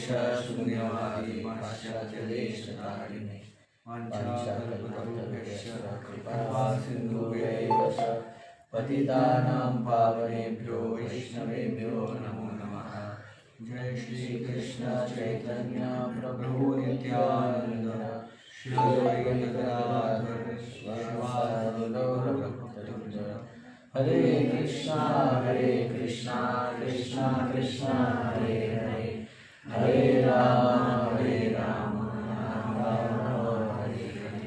शून्यवादी पाश्चात्यदेशतारिणे वाञ्छाकल्पतरुभ्यश्च कृपा सिन्धुभ्यैव च पतितानां पावनेभ्यो वैष्णवेभ्यो नमो नमः। जय श्री कृष्ण चैतन्य प्रभु नित्यानंद श्री अद्वैत गदाधर श्रीवासादि गौरभक्तवृंद। हरे कृष्णा कृष्णा कृष्णा हरे हरे, हरे Ram Ram Ram Hare Hare.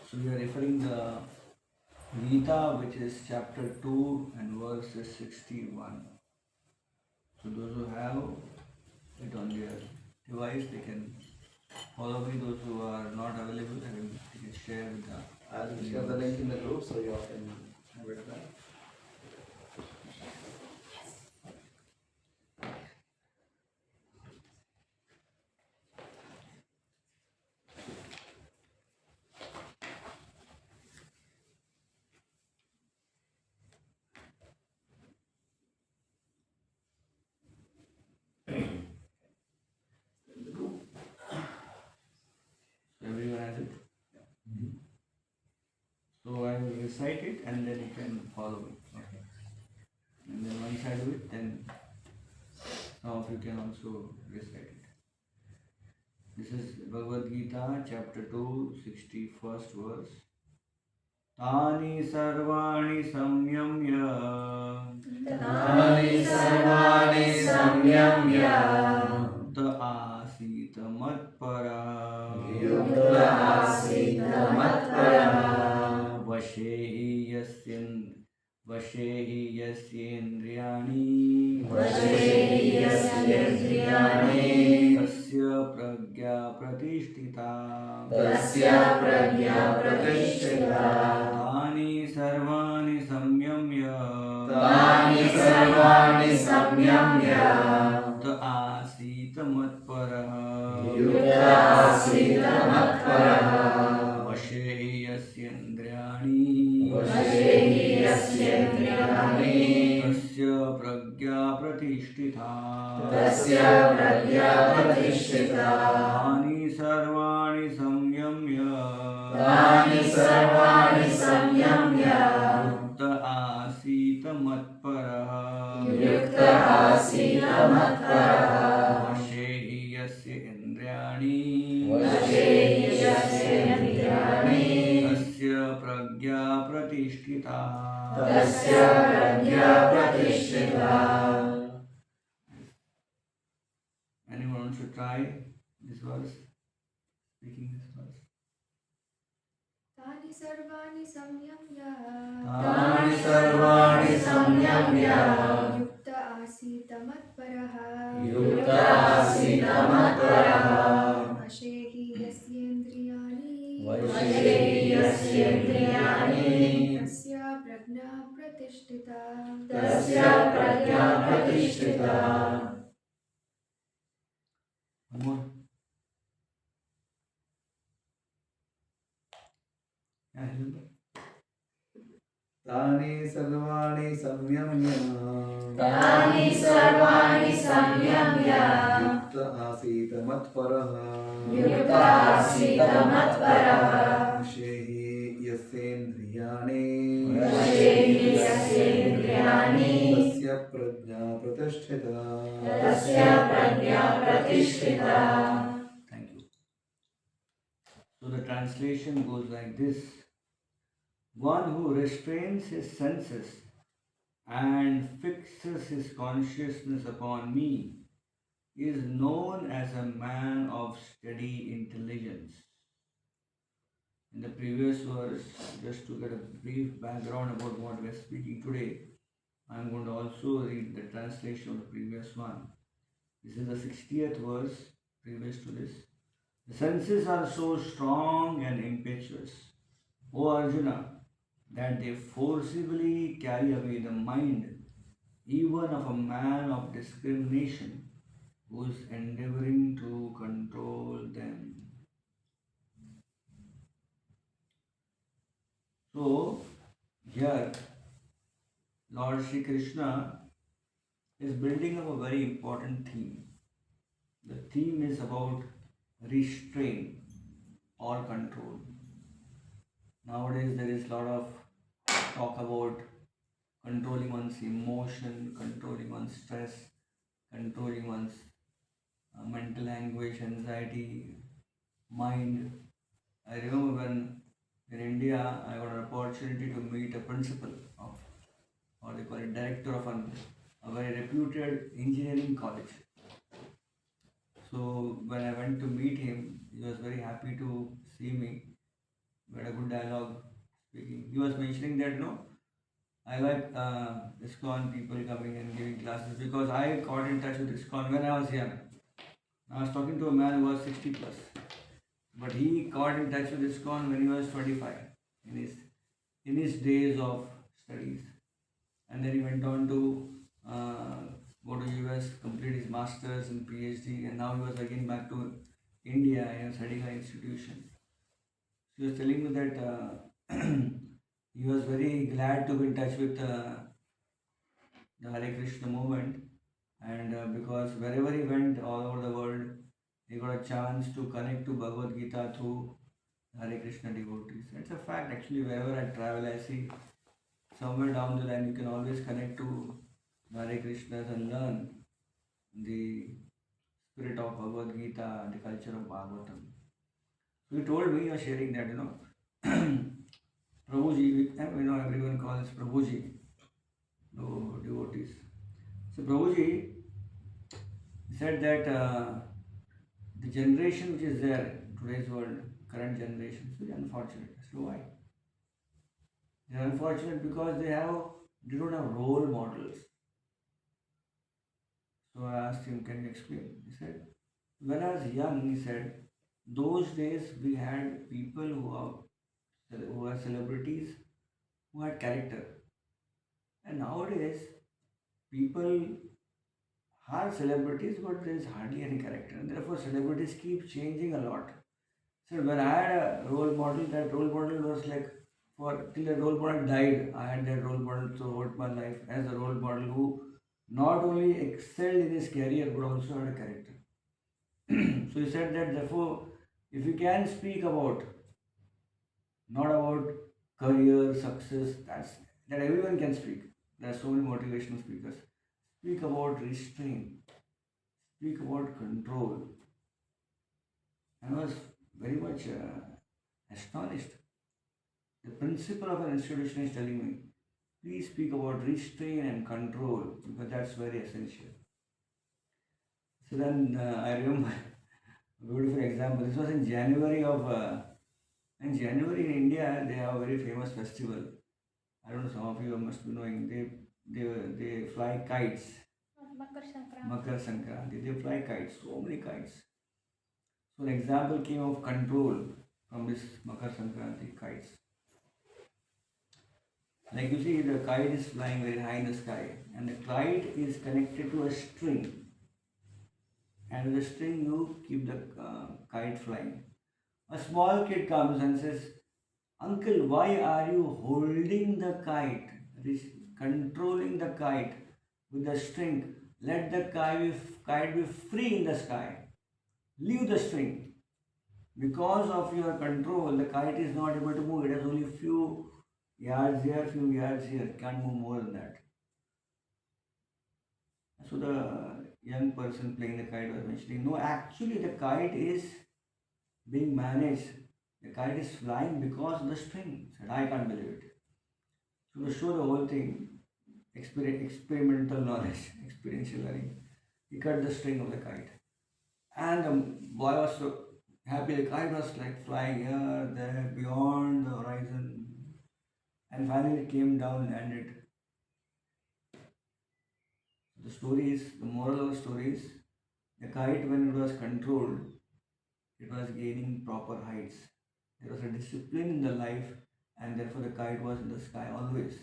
So we are referring the Gita, which is chapter 2 and verses 61. So those who have it on their device, they can follow me. Those who are not available, they can share with the. I'll share the link in the group so you all can have it there. Everyone has it? So I will recite it and then you can follow me. Okay. And then once I do it, then some of you can also recite it. This is Bhagavad-gita, chapter 2, 61st verse. Tani sarvani samyamya. Tani sarvani samyamya. Yukta asita matpara. Yukta asita matpara. Vashehi yasyendriyani. Vashehi yasyendriyani. Tasya pragya pratishtita. Tasya pragya pratishtita. Tani sarvani samyamya. Tani sarvani samyamya. Yukta asita matpara. Yukta asita matpara. Vashehi yasyendriyani. Vashehi yasyendriyani. Tasya pragya pratishtita. Tasya pragya pratishtita. Tani sarvani samyamya. Tani sarvani samyamya. Yukta asita matpara. Yukta asita matpara. Vashehi yasya indriyani. Vashehi yasyendriyani. Tasya pragya pratishtita. Tasya pragya pratishtita. Anyone wants to try this verse? Speaking this verse. तानि सर्वाणि संयम्य तानि सर्वाणि संयम्य. युक्त आसीत मत्परः युक्त आसीत मत्परः. वशेहि यस्येन्द्रियाणि वशेहि यस्येन्द्रियाणि. तस्य प्रज्ञा प्रतिष्ठिता. तस्य प्रज्ञा प्रतिष्ठिता. One more. Yeah, तानि सर्वाणि संयम्य. तानि सर्वाणि संयम्य. युक्त आसीत मत्परः. युक्त आसीत मत्परः. वशेहि यस्येन्द्रियाणि. वशेहि यस्येन्द्रियाणि. तस्य प्रज्ञा प्रतिष्ठिता. तस्य प्रज्ञा प्रतिष्ठिता. Thank you. So the translation goes like this. One who restrains his senses and fixes his consciousness upon me is known as a man of steady intelligence. In the previous verse, just to get a brief background about what we are speaking today, I am going to also read the translation of the previous one. This is the 60th verse previous to this. The senses are so strong and impetuous, O Arjuna, that they forcibly carry away the mind even of a man of discrimination who is endeavoring to control Lord Sri Krishna is building up a very important theme. The theme is about restraint or control. Nowadays, there is a lot of talk about controlling one's emotion, controlling one's stress, controlling one's mental anguish, anxiety, mind. I remember when in India I got an opportunity to meet a principal of, or they call it director of a very reputed engineering college. So when I went to meet him, he was very happy to see me. We had a good dialogue speaking. He was mentioning that I like ISKCON people coming and giving classes because I got in touch with ISKCON when I was young. I was talking to a man who was 60 plus, but he got in touch with ISKCON when he was 25 in his days of studies, and then he went on to go to US, complete his masters and PhD, and now he was again back to India and studying an institution. He was telling me that he was very glad to be in touch with the Hare Krishna movement, and because wherever he went all over the world, he got a chance to connect to Bhagavad-gita through Hare Krishna devotees. It's a fact actually, wherever I travel, I see somewhere down the line you can always connect to Hare Krishnas and learn the spirit of Bhagavad-gita, the culture of Bhagavatam. So he told me, you're sharing that, Prabhuji, everyone calls Prabhuji, no devotees. So Prabhuji said that the generation which is there in today's world, current generation, is very unfortunate. So why? They are unfortunate because they don't have role models. So I asked him, can you explain? He said, when I was young, he said, those days we had people who were celebrities who had character. And nowadays, people are celebrities, but there is hardly any character. And therefore, celebrities keep changing a lot. So when I had a role model, that role model was like till the role model died. I had that role model throughout my life as a role model who not only excelled in his career but also had a character. So he said that therefore, if you can speak about not about career success, that everyone can speak. There are so many motivational speakers. Speak about restraint. Speak about control. And I was very much astonished. The principal of an institution is telling me, please speak about restraint and control because that's very essential. So then I remember a beautiful example. This was in January in January in India they have a very famous festival. I don't know, some of you must be knowing. They fly kites. Makar Sankranti. They fly kites, so many kites. So an example came of control from this Makar Sankranti kites. Like you see, the kite is flying very high in the sky, and the kite is connected to a string. And with the string, you keep the kite flying. A small kid comes and says, Uncle, why are you holding the kite, controlling the kite with the string? Let the kite be free in the sky. Leave the string. Because of your control, the kite is not able to move. It has only few yards here, few yards here. Can't move more than that. So the young person playing the kite was mentioning, no, actually the kite is being managed. The kite is flying because of the string. Said, I can't believe it. So to show the whole thing, experimental knowledge, experiential learning, he cut the string of the kite. And the boy was so happy. The kite was like flying here, there, beyond the horizon. And finally it came down, landed. The moral of the story is, the kite when it was controlled, it was gaining proper heights. There was a discipline in the life and therefore the kite was in the sky always.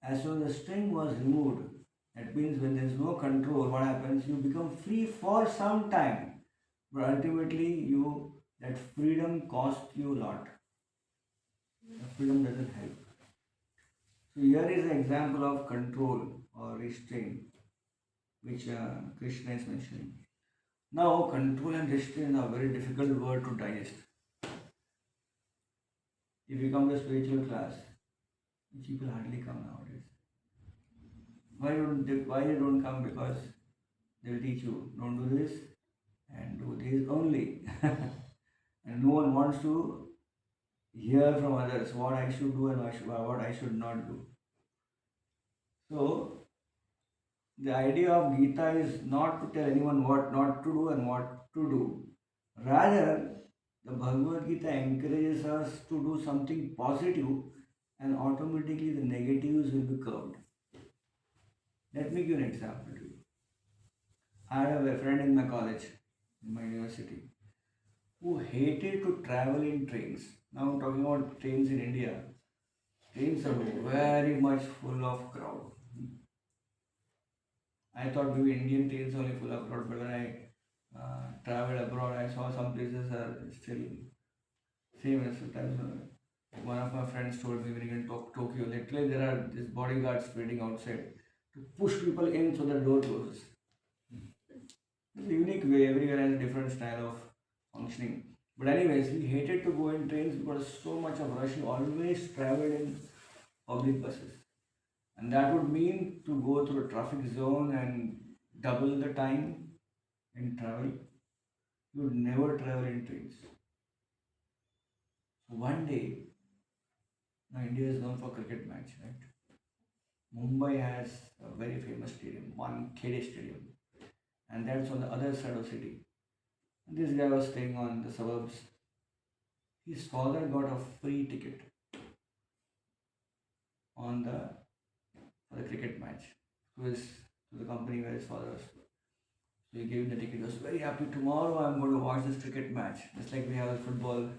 As soon as the string was removed, that means when there is no control, what happens? You become free for some time. But ultimately that freedom costs you a lot. The freedom doesn't help. So here is an example of control or restraint, which Krishna is mentioning. Now, control and restraint are very difficult word to digest. If you come to spiritual class, people hardly come nowadays. Why they don't come? Because they'll teach you, don't do this and do this only. And no one wants to hear from others what I should do and what I should not do. So the idea of Gita is not to tell anyone what not to do and what to do. Rather, the Bhagavad-gita encourages us to do something positive and automatically the negatives will be curbed. Let me give an example to you. I had a friend in my college, in my university, who hated to travel in trains. Now I'm talking about trains in India. Trains are very much full of crowd. I thought maybe Indian trains only full of crowd, but when I traveled abroad, I saw some places are still same as sometimes. One of my friends told me when he went to Tokyo, literally there are these bodyguards waiting outside to push people in so the door closes. It's a unique way, everywhere has a different style of functioning. But anyways, he hated to go in trains because so much of rush. He always traveled in public buses. And that would mean to go through a traffic zone and double the time in travel. You would never travel in trains. So one day, now India is known for cricket match, right? Mumbai has a very famous stadium, Wankhede Stadium, and that's on the other side of the city. And this guy was staying on the suburbs. His father got a free ticket on the for the cricket match to the company where his father was. So he gave him the ticket. He was very happy. Tomorrow I'm going to watch this cricket match. Just like we have a football.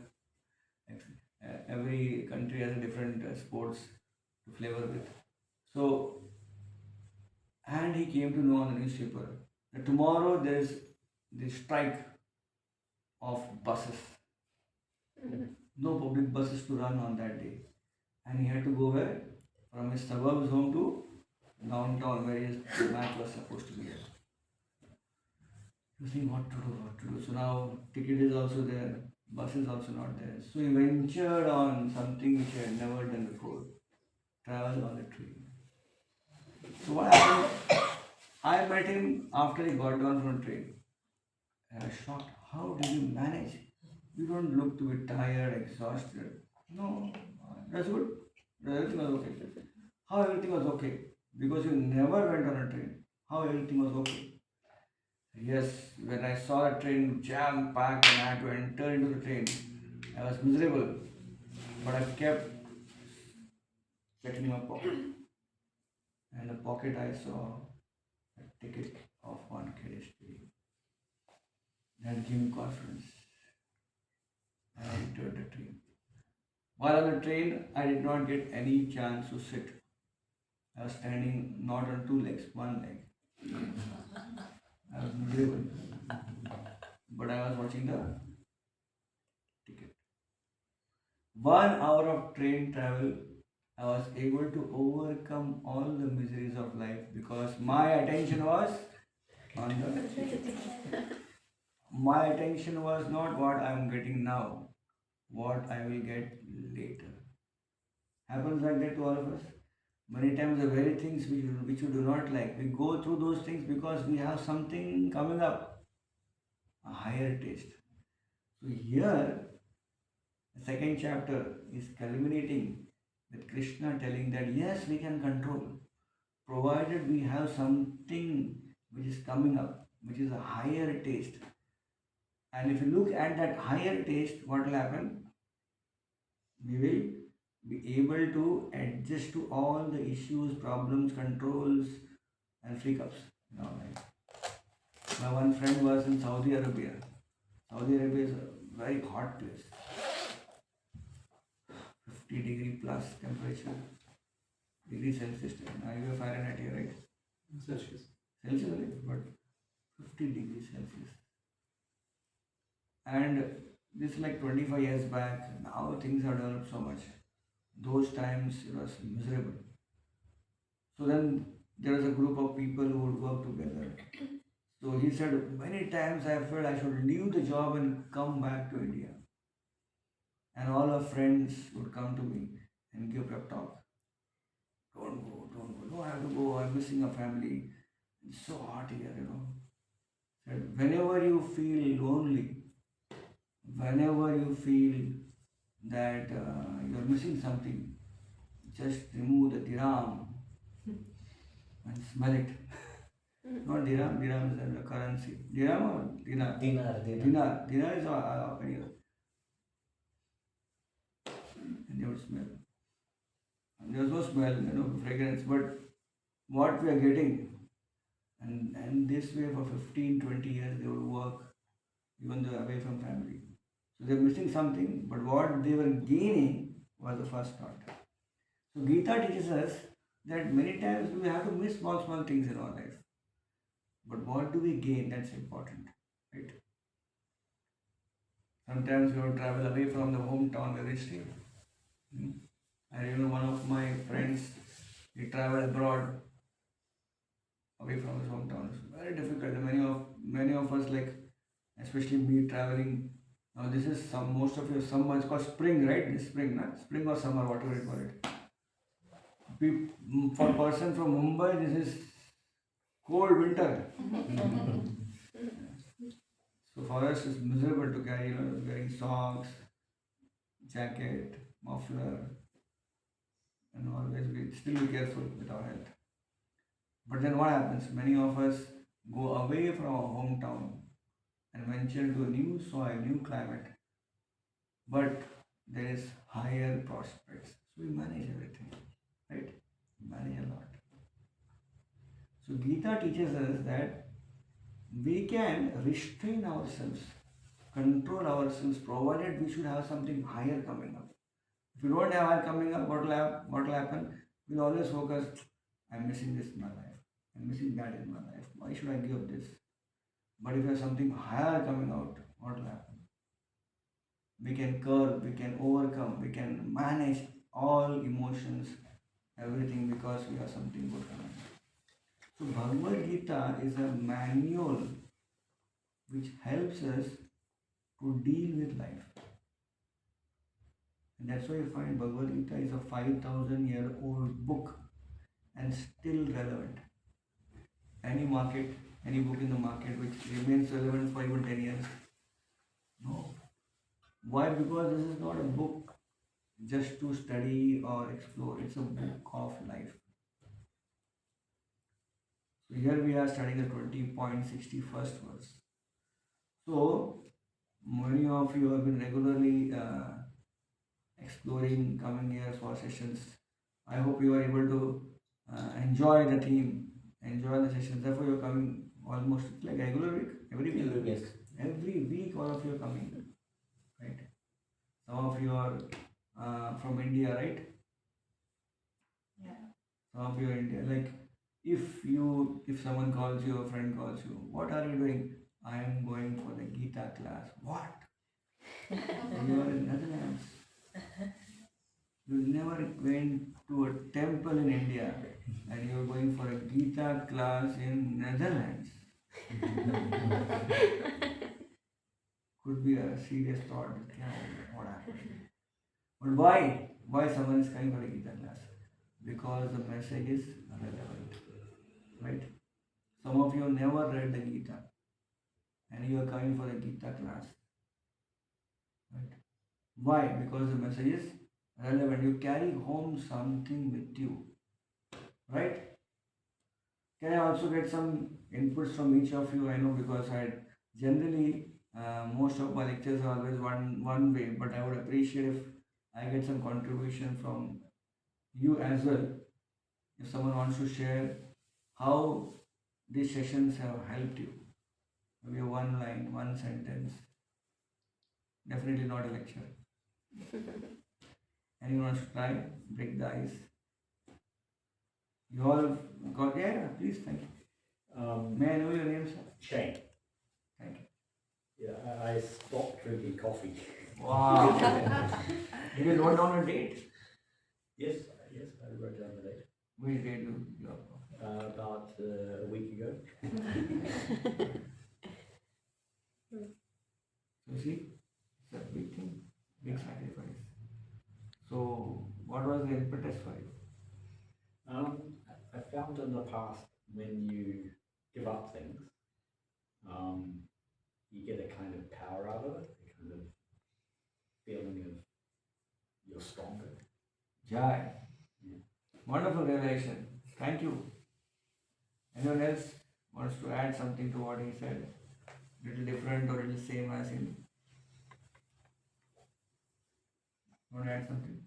Every country has a different sports to flavor with. So, and he came to know on the newspaper that tomorrow there is the strike of buses. No public buses to run on that day. And he had to go where? From his suburbs home to downtown where his match was supposed to be at. He was thinking what to do, what to do. So now ticket is also there, bus is also not there. So he ventured on something which he had never done before. Travel on the train. So what happened? I met him after he got down from the train. I was shocked. How did you manage? You don't look to be tired, exhausted. No, that's good. Everything was okay. How everything was okay? Because you never went on a train. How everything was okay? Yes, when I saw a train jam packed and I had to enter into the train, I was miserable. But I kept checking my pocket. And in the pocket I saw a ticket of one KDS. That gave me confidence. I entered the train. While on the train, I did not get any chance to sit. I was standing not on two legs, one leg. I was miserable. But I was watching the ticket. 1 hour of train travel, I was able to overcome all the miseries of life because my attention was on the my attention was not what I am getting now, what I will get later. Happens like that to all of us. Many times the very things which we do not like, we go through those things because we have something coming up, a higher taste. So here, the second chapter is culminating with Krishna telling that yes, we can control, provided we have something which is coming up, which is a higher taste. And if you look at that higher taste, what will happen? We will be able to adjust to all the issues, problems, controls, and freak-ups. Like my one friend was in Saudi Arabia. Saudi Arabia is a very hot place. 50-degree plus temperature. Degree Celsius. Now you have Fahrenheit here, right? Celsius. Celsius only, but 50 degrees Celsius. And this is like 25 years back. Now things have developed so much. Those times it was miserable. So then there was a group of people who would work together. So he said, many times I felt I should leave the job and come back to India. And all our friends would come to me and give pep talk. Don't go, don't go. No, I have to go. I'm missing a family. It's so hot here. Said, whenever you feel lonely, whenever you feel that you're missing something, just remove the dirham and smell it. Not dirham, dirham is the currency. Dirham or dinar? Dinar. Dinar is and they would smell. And there was no smell, fragrance, but what we are getting, and this way for 15, 20 years they would work even though away from family. So they're missing something, but what they were gaining was the first thought. So Gita teaches us that many times we have to miss small, small things in our life. But what do we gain? That's important, right? Sometimes we will travel away from the hometown where we stay. I remember one of my friends, he traveled abroad away from his hometown. It's very difficult. Many of us, like especially me traveling. Now this is most of your summer. It's called spring, right? This spring, not spring or summer, whatever you call it. For a person from Mumbai, this is cold winter. So for us, it's miserable to carry, wearing socks, jacket, muffler, and always still be careful with our health. But then what happens? Many of us go away from our hometown and venture into a new soil, new climate. But there is higher prospects. So we manage everything, right? We manage a lot. So Gita teaches us that we can restrain ourselves, control ourselves, provided we should have something higher coming up. If you don't have higher coming up, what will happen? We'll always focus, I'm missing this in my life. I'm missing that in my life. Why should I give up this? But if you have something higher coming out, what will happen? We can curb, we can overcome, we can manage all emotions, everything because we have something good coming. So Bhagavad-gita is a manual which helps us to deal with life. And that's why you find Bhagavad-gita is a 5,000-year-old book and still relevant. Any book in the market which remains relevant for even 10 years? No. Why? Because this is not a book just to study or explore. It's a book of life. So here we are studying the 20.61st verse. So many of you have been regularly exploring coming years for sessions. I hope you are able to enjoy the theme, enjoy the sessions. Therefore, you are coming almost like regular week, every week. Yes. Every week, all of you are coming, right? Some of you are from India, right? Yeah. Some of you are India. Like if someone calls you, a friend calls you, what are you doing? I am going for the Gita class. What? You are in Netherlands. You never went to a temple in India and you are going for a Gita class in Netherlands. Could be a serious thought. What happened? But why? Why someone is coming for a Gita class? Because the message is relevant. Right? Some of you never read the Gita and you are coming for a Gita class. Right? Why? Because the message is relevant. You carry home something with you. Right? Can I also get some inputs from each of you? I know because I generally most of my lectures are always one way, but I would appreciate if I get some contribution from you as well. If someone wants to share how these sessions have helped you, maybe one line, one sentence. Definitely not a lecture. Anyone wants to try? Break the ice. You all got there? Please, thank you. May I know your name, sir? Shane. Thank you. Yeah, I stopped drinking coffee. Wow. You guys went on a date? Yes, I wrote down the date. Which day do you have? About a week ago. So see, it's a big thing, big sacrifice. So what was the impetus for you? I found in the past when you give up things, you get a kind of power out of it, a kind of feeling of you're stronger. Jai. Wonderful revelation. Thank you. Anyone else wants to add something to what he said? Little different or little same as him? Want to add something?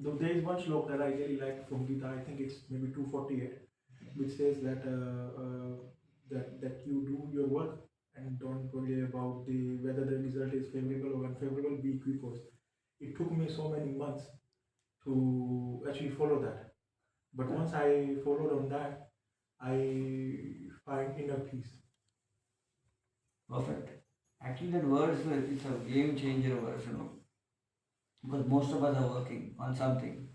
So there is one slok that I really like from Gita. I think it's maybe 248, which says that that you do your work and don't worry about whether the result is favorable or unfavorable. Be equipoised. It took me so many months to actually follow that, but once I followed on that, I find inner peace. Perfect. Actually, that verse is a game changer verse, you know. Because most of us are working on something.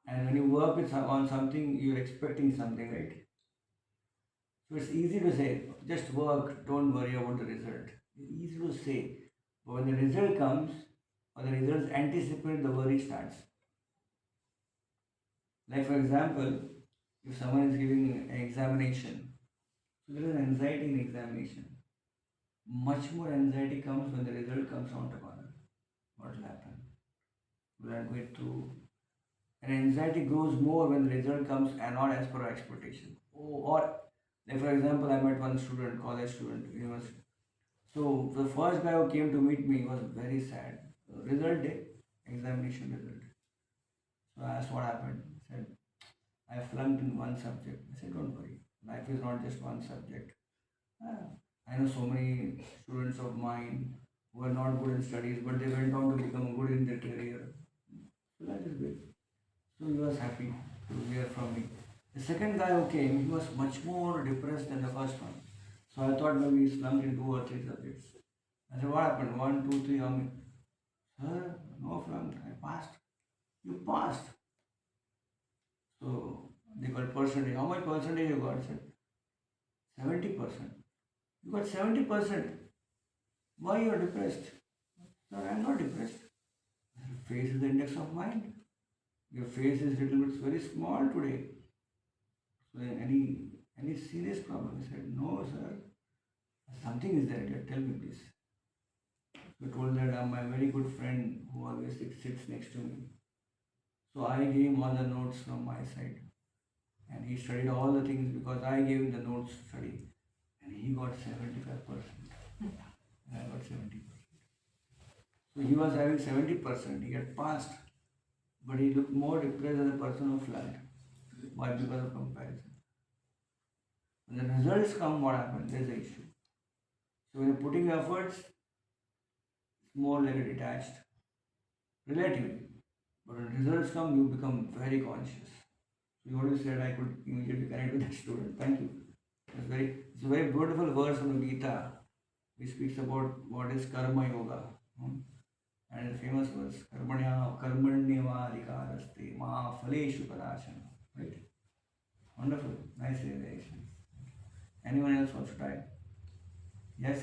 And when you work on something, you're expecting something, right? So it's easy to say, just work, don't worry about the result. It's easy to say. But when the result comes, or the results anticipate, the worry starts. Like for example, if someone is giving an examination, so there is anxiety in examination. Much more anxiety comes when the result comes on the corner. What will happen? Will I go through? And anxiety grows more when the result comes and not as per our expectation. Or, like for example, I met one student, college student, university. So the first guy who came to meet me was very sad. Result day, examination result. So I asked what happened. He said, I flunked in one subject. I said, don't worry. Life is not just one subject. I know so many students of mine who are not good in studies, but they went on to become good in their career. So that is good. So he was happy to hear from me. The second guy who came, he was much more depressed than the first one. So I thought maybe he slumped in 2 or 3 subjects. I said, what happened? 1, 2, 3, how many? Sir, no flunked. I passed. You passed. So they got percentage. How much percentage you got? I said, 70%. You got 70%. Why you are depressed? Sir, I am not depressed. Face is the index of mind. Your face is little bit very small today. So any serious problem? He said, no, sir. Something is there. Tell me, please. So I told that my very good friend who always sits next to me. So I gave him all the notes from my side. And he studied all the things because I gave him the notes to study. And he got 75%. And I got 70%. So he was having 70%. He had passed. But he looked more depressed than the person who flunked. Why? Because of comparison. When the results come, what happens? There's an issue. So when you're putting efforts, it's more like a detached, relatively. But when results come, you become very conscious. So what you said, I could immediately connect with that student. Thank you. It's a very beautiful verse from the Gita, which speaks about what is karma yoga. And the famous verse, karmanyavadikaraste ma phaleshu kadachana. Right? Wonderful. Nice realization. Anyone else wants to try? Yes?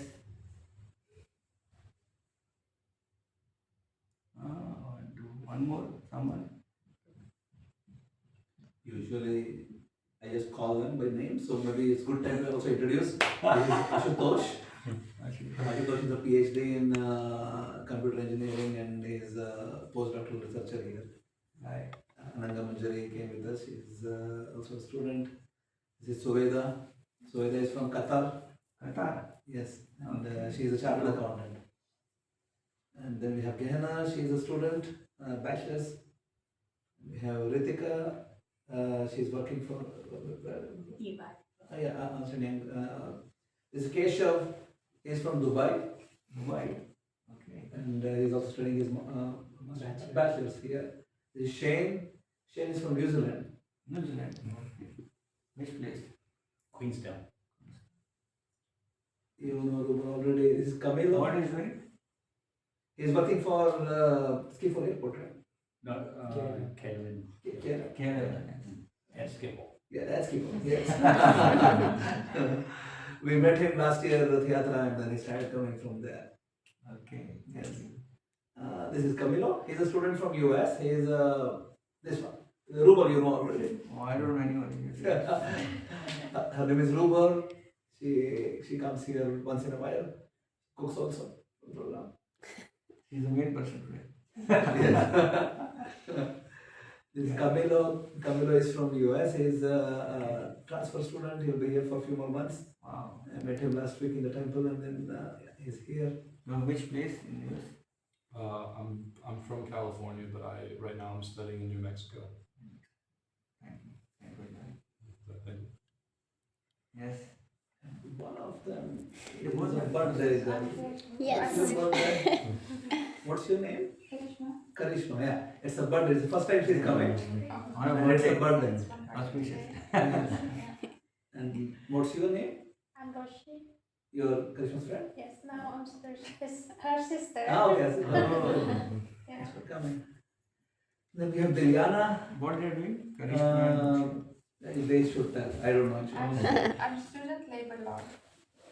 Do one more. Someone? Usually, I just call them by name, so maybe it's good time to also introduce. This is Ashutosh. Ashutosh is a PhD in computer engineering and is a postdoctoral researcher here. Hi. Ananga Manjari came with us. She's also a student. This is Suveda. Suveda is from Qatar. Qatar. Yes, and she is a chartered accountant. And then we have Gehenna. She is a student, bachelor's. We have Ritika. She's working for. What's her name? This is Keshav. He's from Dubai. Dubai. Okay. And he's also studying his bachelor's here. This is Shane. Shane is from New Zealand. New Zealand. Okay. Which place? Queenstown. You know the one already. This is Camilo. What is doing? He's working for Schiphol Airport, right? No, Kaylin. And Skipple. Yeah, that's cool. Yes. We met him last year at Rath Yatra and then he started coming from there. Okay, yes. This is Camilo. He's a student from US. He's this one. Ruber, you know already. Oh, I don't know anyone. Her name is Ruber. She comes here once in a while. Cooks also for the program. He's the main person today. Yes. This is Camilo. Camilo is from US. He's a transfer student. He'll be here for a few more months. Wow. I met him last week in the temple and then he's here. Which place in the US? I'm from California, but right now I'm studying in New Mexico. Thank you. Thank you. Thank you. Yes. One of them Yeah, is both a are- birthday. Yes. What's your birthday? What's your name? Karishma, yeah. It's a birthday. It's the first time she's coming. On a And it's a birthday. birthday. Auspicious. Yes. And what's your name? I'm Roshi. Your Karishma's friend? Yes, now I'm her sister. Ah, okay. So, Yeah. thanks for coming. Then we have Diliana. What they are doing? Karishma. They should tell. I don't know. Actually. I'm student labor law.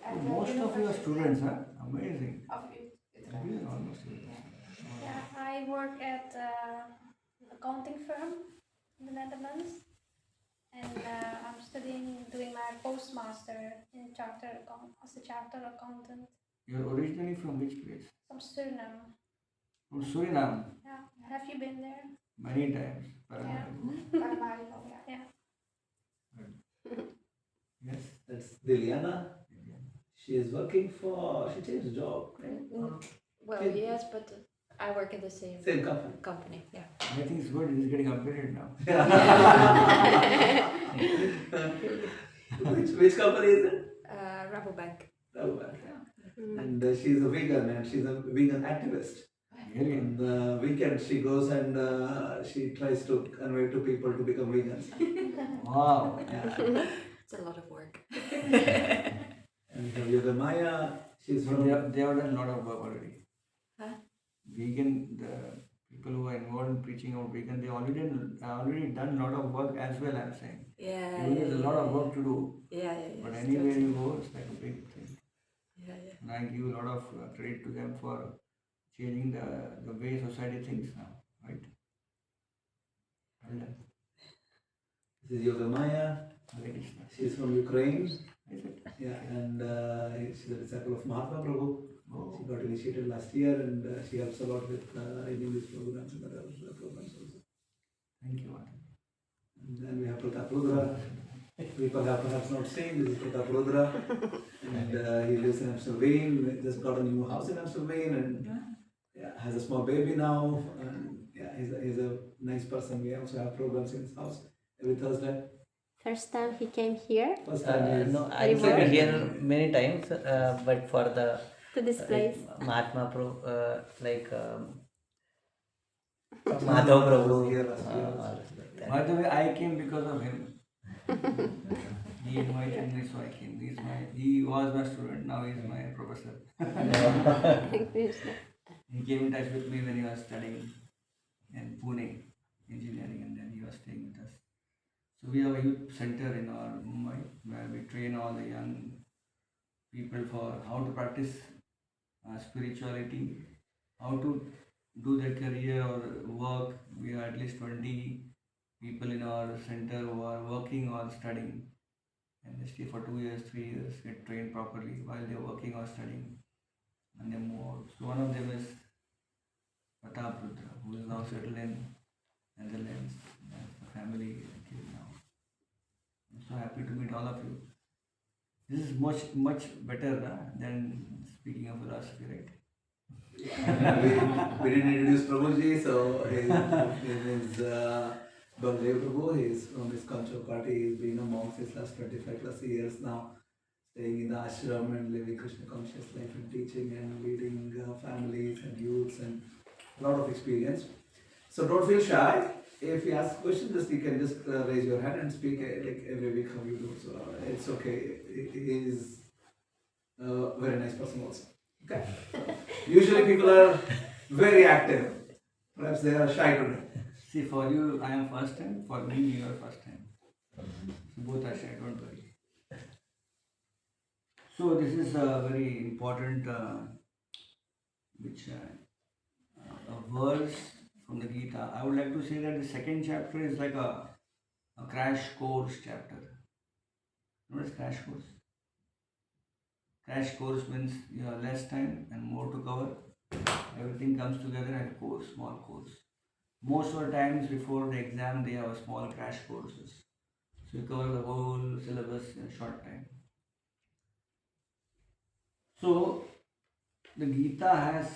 at the Most of your University students, huh? Amazing. of Utrecht. Yeah, almost. Yeah, I work at an accounting firm in the Netherlands, and I'm doing my postmaster in as a charter accountant You're originally from which place? from Suriname. From Suriname. Yeah, have you been there? Many times. Yeah. Paramaribo. Paramaribo, yeah. Yes. That's Diliana. She is working for. She changed job. Right? Well, yes, but I work at the same Same company. company. Yeah. I think it's good. He's getting upgraded now. Which company is it? Rabobank. Rabobank, yeah. And she's a vegan and she's a vegan activist. Really? On the weekend, she goes and she tries to convey to people to become vegans. Wow. Yeah. It's a lot of work. And Yoga Maya, she's So from. they have done a lot of work already. Huh? Vegan, the people who are involved in preaching about vegan, they already done a lot of work as well, I'm saying. Yeah. Even there's a lot of work to do. Yeah. But it's anywhere totally- you go, it's like a big thing. Yeah. And I give a lot of credit to them for changing the way society thinks now, right? Well done. This is Yoga Maya. Hare Krishna. She's from Ukraine. Is it? Yeah, and she's a disciple of Mahatma Prabhu. Oh, She got initiated last year and she helps a lot with Indian programs and other programs also. thank you. Mata. And then we have Pratap Rudra. People have perhaps not seen, this is Pratap Rudra. And he lives in Amstelveen, just got a new house in Amstelveen and yeah, has a small baby now. And yeah, he's a nice person. We also have programs in his house every Thursday. First time he came here First time he is. No, I Before? came here many times, but for the to this place. Mahatma Madhav was Prabhu. here last year. By the way, I came because of him. He invited me, so I came. He was my student, now he's my professor. Krishna. He came in touch with me when he was studying in Pune, engineering, and then he was staying with us. So we have a youth center in our Mumbai where we train all the young people for how to practice spirituality, how to do their career or work. We have at least 20 people in our center who are working or studying, and they stay for 2 years, 3 years, get trained properly while they're working or studying, and they move out. So one of them is Pratap Rudra, who is now settled in Netherlands, has a family and kid now. I'm so happy to meet all of you. This is much better than speaking of philosophy, right? we didn't introduce Prabhuji, so his name is Baldev Prabhu. He's from his Kancho party. He's been a monk since last 25 plus years now, staying in the ashram and living Krishna conscious life and teaching and leading families and youths and a lot of experience. So don't feel shy. If you ask questions, you can just raise your hand and speak like every week how you do. So it's okay. He is a very nice person also. Okay. Usually people are very active. Perhaps they are shy today. See, for you, I am first time. For me, you are first time. So both are shy. Don't worry. So this is a very important, which a verse from the Gita. I would like to say that the second chapter is like a crash course chapter. What is crash course? Crash course means you have less time and more to cover. Everything comes together in a course, small course. Most of the times before the exam, they have small crash courses. So you cover the whole syllabus in a short time. So the Gita has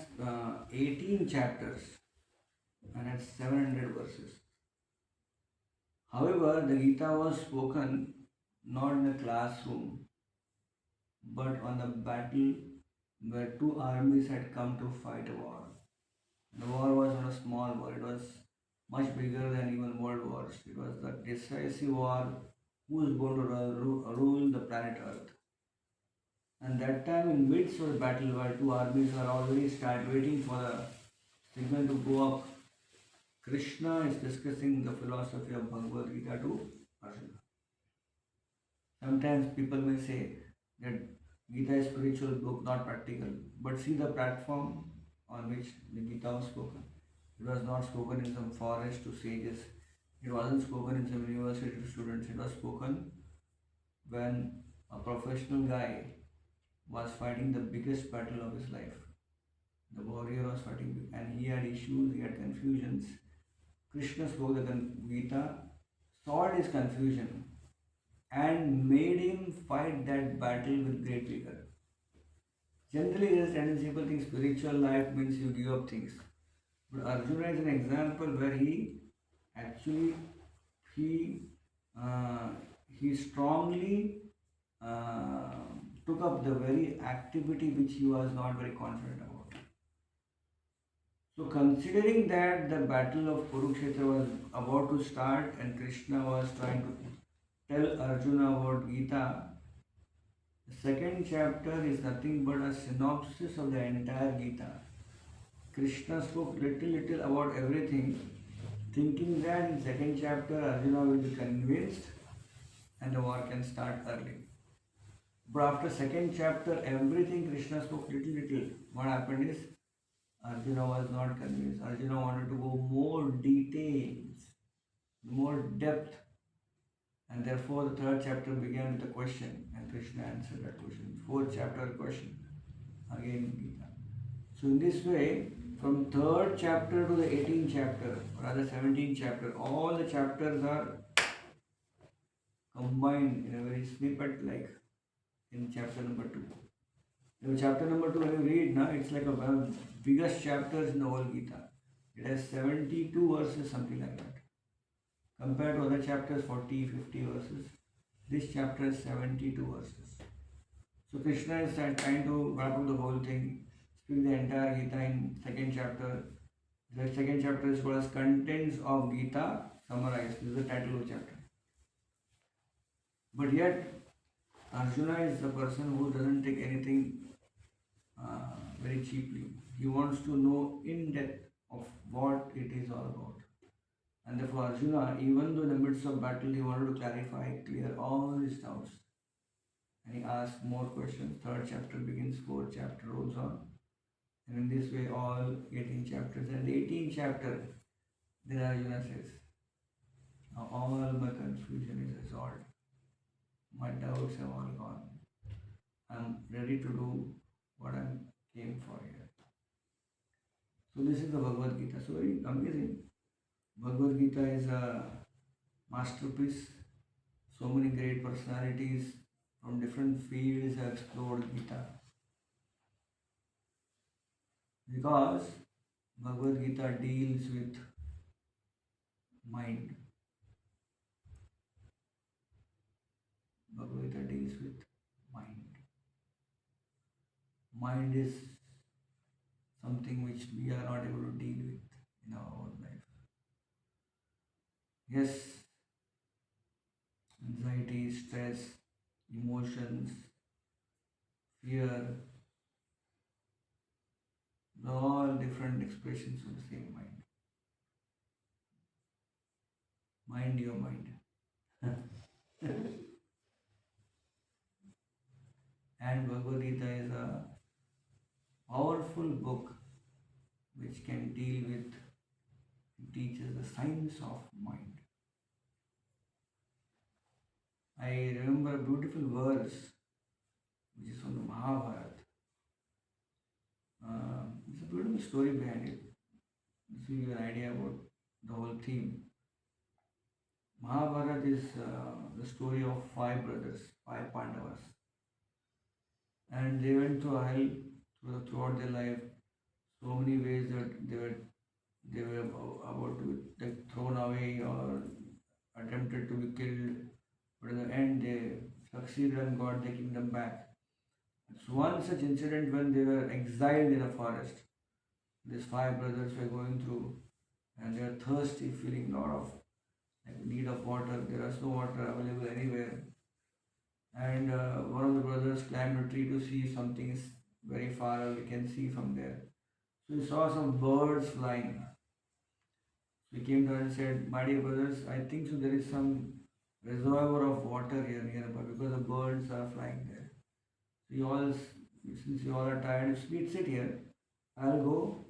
18 chapters and has 700 verses. However, the Gita was spoken not in a classroom but on the battle where two armies had come to fight a war. The war was not a small war, it was much bigger than even world wars. It was the decisive war who is going to rule the planet Earth. And that time, in midst of the battle, while two armies were already start waiting for the signal to go up, Krishna is discussing the philosophy of Bhagavad-gita to Arjuna. Sometimes people may say that Gita is spiritual book, not practical. But see the platform on which the Gita was spoken. It was not spoken in some forest to sages. It wasn't spoken in some university to students. It was spoken when a professional guy was fighting the biggest battle of his life. The warrior was fighting and he had issues, he had confusions. Krishna spoke the Gita, solved his confusion and made him fight that battle with great vigor. Generally, there is a tendency people think spiritual life means you give up things. But Arjuna is an example where he actually he uh, he strongly took up the very activity which he was not very confident about. So considering that the battle of Kurukshetra was about to start and Krishna was trying to tell Arjuna about Gita, the second chapter is nothing but a synopsis of the entire Gita. Krishna spoke little about everything, thinking that in second chapter Arjuna will be convinced and the war can start early. But after second chapter, everything Krishna spoke little. What happened is Arjuna was not convinced. Arjuna wanted to go more details, more depth, and therefore the third chapter began with a question, and Krishna answered that question. Fourth chapter question, again Gita. So in this way, from third chapter to the 18th chapter, or rather 17th chapter, all the chapters are combined in a very snippet like in chapter number 2. So chapter number 2, when you read now, it's like one of the biggest chapters in the whole Gita. It has 72 verses, something like that. Compared to other chapters, 40, 50 verses. This chapter has 72 verses. So Krishna is trying to wrap up the whole thing, speak the entire Gita in second chapter. The second chapter is called as Contents of Gita Summarized. This is the title of the chapter. But yet, Arjuna is the person who doesn't take anything very cheaply. He wants to know in depth of what it is all about. And therefore Arjuna, even though in the midst of battle, he wanted to clarify, clear all his doubts. And he asked more questions. Third chapter begins, fourth chapter rolls on. And in this way, all 18 chapters. And the 18th chapter, then Arjuna says, now all my confusion is resolved. My doubts have all gone. I'm ready to do what I came for here. So this is the Bhagavad-gita. So very amazing. Bhagavad-gita is a masterpiece. So many great personalities from different fields have explored Gita. Because Bhagavad-gita deals with mind. Bhagavad-gita deals with mind. Mind is something which we are not able to deal with in our own life. Yes, anxiety, stress, emotions, fear, they're all different expressions of the same mind. Mind your mind. And Bhagavad-gita is a powerful book which can deal with, teaches the science of mind. I remember a beautiful verse which is from the Mahabharata. It's a beautiful story behind it. This will give you an idea about the whole theme. Mahabharata is the story of five brothers, five Pandavas, and they went through hell throughout their life. So many ways that they were about to be thrown away or attempted to be killed, but in the end they succeeded and got their kingdom back. So one such incident when they were exiled in a forest, these five brothers were going through, and they are thirsty, feeling a lot of need of water. There is no water available anywhere. And one of the brothers climbed a tree to see something is very far, we can see from there. So he saw some birds flying. So he came down and said, "My dear brothers, I think so there is some reservoir of water here nearby because the birds are flying there. So you all, since you all are tired, sit here. I'll go,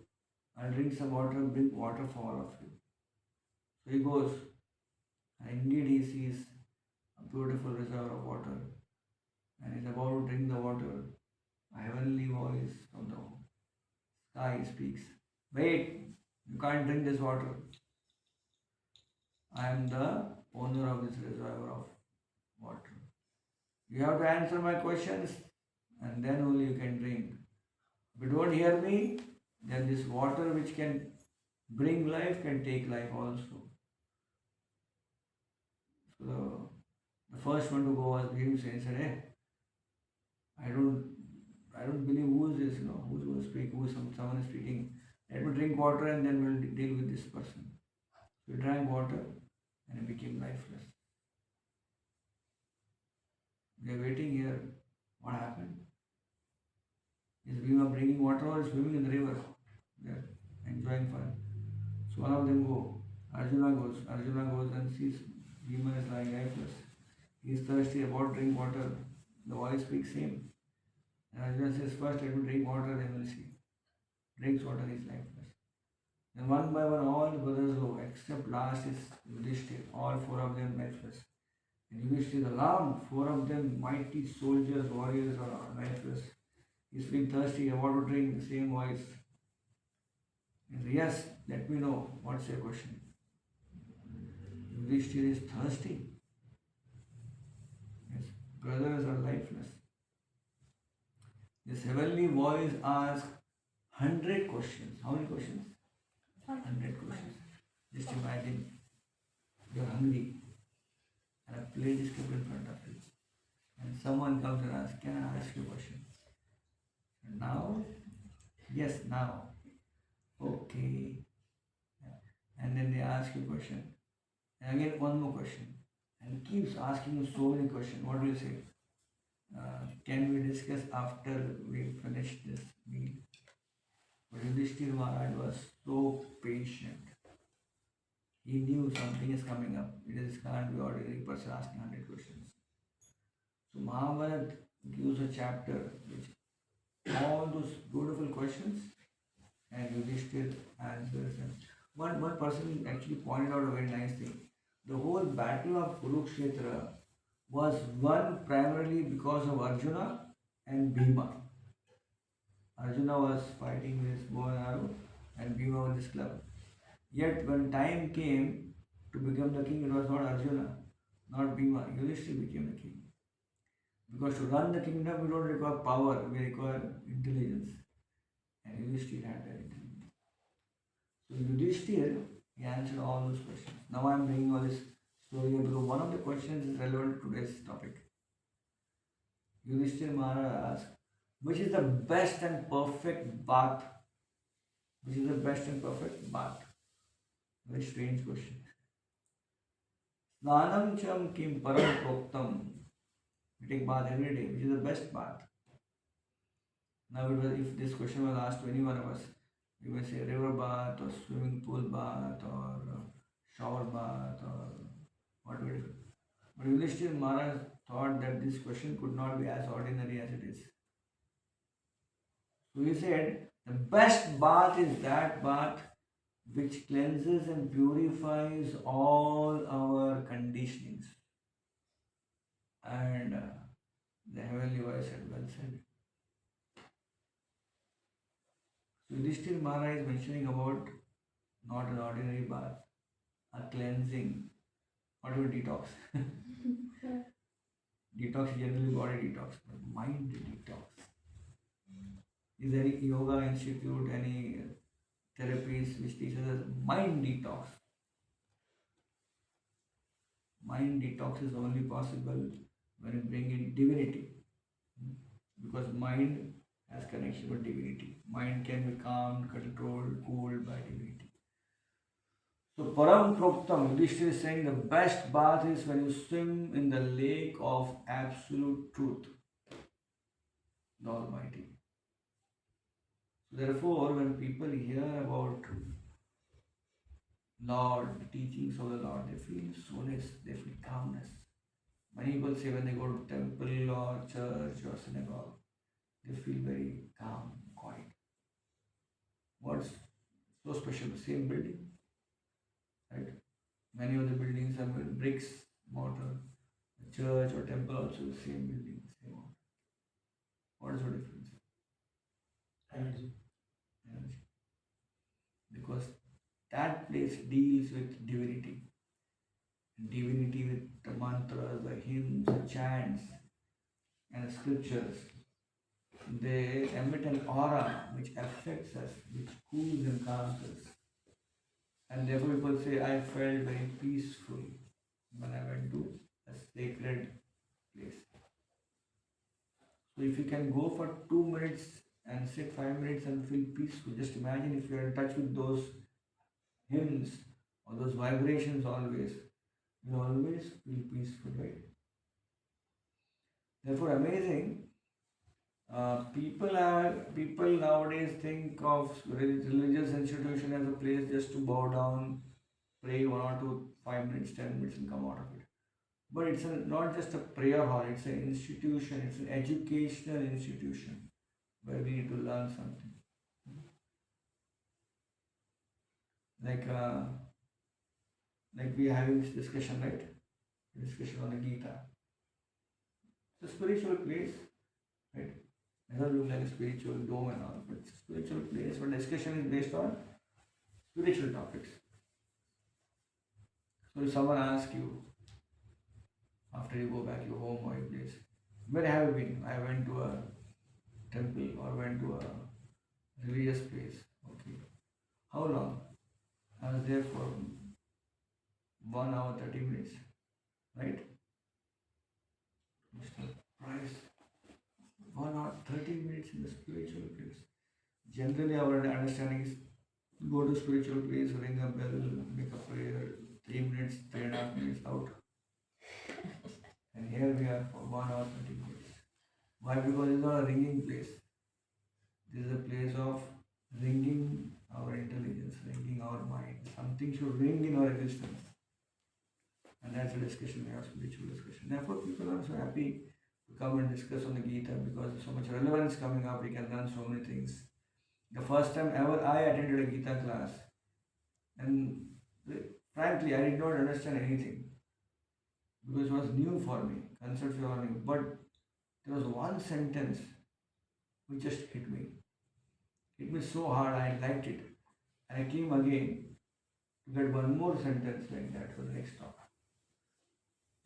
I'll drink some water, bring water for all of you." So he goes, and indeed he sees a beautiful reservoir of water, and he's about to drink the water. A heavenly voice from the sky speaks, "Wait, you can't drink this water. I am the owner of this reservoir of water. You have to answer my questions, and then only you can drink. If you don't hear me, then this water which can bring life can take life also." So the first one to go was Bhimsen. He said, "Hey, I don't believe who is this, who's going to speak, someone is speaking. Let me drink water and then we'll deal with this person." So he drank water and he became lifeless. We are waiting here. What happened? Is Bhima bringing water or swimming in the river? They are enjoying fun. So one of them go. Arjuna goes and sees Bhima is lying lifeless. He is thirsty, about to drink water. The voice speaks same. And Arjuna says, "First let me drink water, then we'll see." Drinks water, he is lifeless. Then one by one all the brothers go, except last is Yudhishthir. All four of them lifeless. And Yudhishthir is alarmed. Four of them mighty soldiers, warriors are lifeless. He is feeling thirsty, about to drink, the same voice. He says, "Yes, let me know. What's your question?" Yudhishthir is thirsty. His brothers are lifeless. This heavenly voice asks 100 questions. How many questions? 100 questions. Just imagine you're hungry and a plate is kept in front of you. And someone comes and asks, "Can I ask you a question?" And now? Yes, now. Okay. And then they ask you a question. And again, one more question. And keeps asking you so many questions. What do you say? Can we discuss after we finish this meal? But Yudhishthir Maharaj was so patient. He knew something is coming up. It is can't be ordinary person asking 100 questions. So Mahabharata gives a chapter which all those beautiful questions and Yudhishthir answers them. One person actually pointed out a very nice thing. The whole battle of Kurukshetra was won primarily because of Arjuna and Bhima. Arjuna was fighting with his bow and arrow and Bhima with his club. Yet when time came to become the king, it was not Arjuna, not Bhima. Yudhishthira became the king. Because to run the kingdom, we don't require power, we require intelligence. And Yudhishthira had that intelligence. So Yudhishthira, he answered all those questions. Now I am bringing all this story because one of the questions is relevant to today's topic. Yudhishthira Maharaj asked, "Which is the best and perfect bath?" Which is the best and perfect bath? Very strange question. Snanam cham kim param proktam. We take bath every day. Which is the best bath? Now, if this question was asked to any one of us, we may say river bath or swimming pool bath or shower bath or whatever. But Yudhishthira Maharaj thought that this question could not be as ordinary as it is. So he said, the best bath is that bath which cleanses and purifies all our conditionings. And the heavenly voice said, well said. So Yudhishthira Maharaj is mentioning about not an ordinary bath, a cleansing, not even detox. Detox is generally body detox, but mind detox. Is there any yoga institute, any therapies which teaches us mind detox? Mind detox is only possible when you bring in divinity. Because mind has connection with divinity. Mind can be calmed, controlled, cooled by divinity. So Param Proktam, Yudhishthira is saying the best bath is when you swim in the lake of absolute truth, the Almighty. Therefore, when people hear about Lord, the teachings of the Lord, they feel solace, they feel calmness. Many people say when they go to temple or church or synagogue, they feel very calm, quiet. What's so special? The same building, right? Many of the buildings are made bricks, mortar. The church or temple also the same building, same mortar. What is the difference? Energy. Energy. Because that place deals with divinity. Divinity with the mantras, the hymns, the chants, and the scriptures. They emit an aura which affects us, which cools and calms us. And therefore people say, I felt very peaceful when I went to a sacred place. So if you can go for 2 minutes and sit 5 minutes and feel peaceful, just imagine if you are in touch with those hymns or those vibrations always, you always feel peaceful, right? Therefore, amazing. People nowadays think of religious institution as a place just to bow down, pray 1 or 2, 5 minutes, 10 minutes, and come out of it. But it's not just a prayer hall; it's an institution. It's an educational institution where we need to learn something. Like we are having this discussion, right? Discussion on the Gita. It's a spiritual place, right? It doesn't look like a spiritual dome and all, but it's a spiritual place where discussion is based on spiritual topics. So if someone asks you after you go back your home or your place, where have you been? I went to a temple or went to a religious place. Okay. How long? I was there for 1 hour 30 minutes. Right? Mr. Price. 1 hour 30 minutes in the spiritual place. Generally our understanding is go to spiritual place, ring a bell, make a prayer, 3 minutes, 3.5 minutes out. And here we are for 1 hour 30 minutes. Why? Because it's not a ringing place. This is a place of ringing our intelligence, ringing our mind. Something should ring in our existence. And that's a discussion, we have spiritual discussion. Therefore, people are so happy to come and discuss on the Gita because there's so much relevance coming up, we can learn so many things. The first time ever I attended a Gita class, and frankly, I did not understand anything because it was new for me, concepts were new. But there was one sentence which just hit me. Hit me so hard, I liked it. And I came again to get one more sentence like that for the next talk.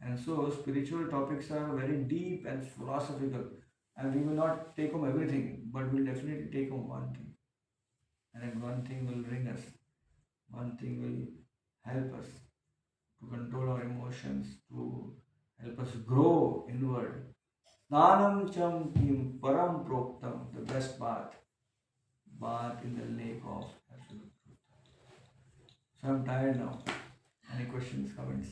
And so spiritual topics are very deep and philosophical. And we will not take home everything, but we'll definitely take home one thing. And then one thing will bring us, one thing will help us to control our emotions, to help us grow inward. Snanam cham kim param proktam, the best bath in the lake of absolute truth. So I'm tired now. Any questions, comments?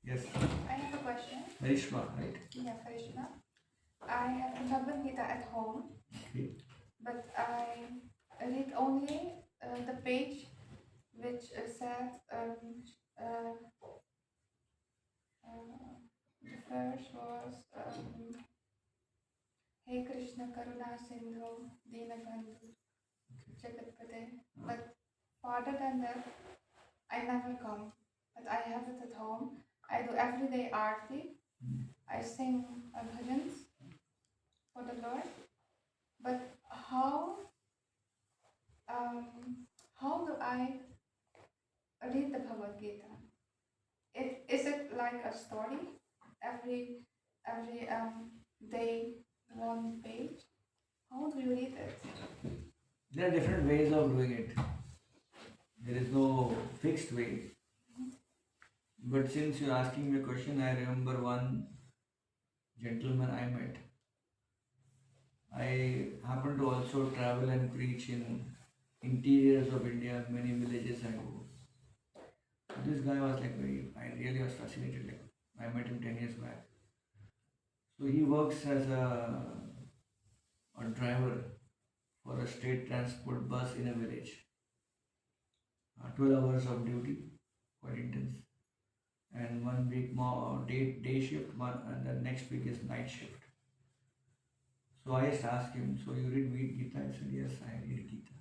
Yes. I have a question. Marishma, right? Yeah, Karishma. I have the Bhagavad-gita at home, Okay. but I read only the page which said the first was Hey Krishna Karuna Sindhu Dinabandhu Jagatpate. But farther than that, I never come. But I have it at home. I do everyday arti. I sing bhajans for the Lord. But how do I read the Bhagavad-gita? Is it like a story? Every day, one page? How do you read it? There are different ways of doing it. There is no fixed way. But since you're asking me a question, I remember one gentleman I met. I happen to also travel and preach in interiors of India, many villages I go. This guy was like I really was fascinated. Like I met him 10 years back. So he works as a driver for a state transport bus in a village. 12 hours of duty, quite intense. And 1 week more day shift, and the next week is night shift. So I just asked him, so you read Gita? I said, yes, I read Gita.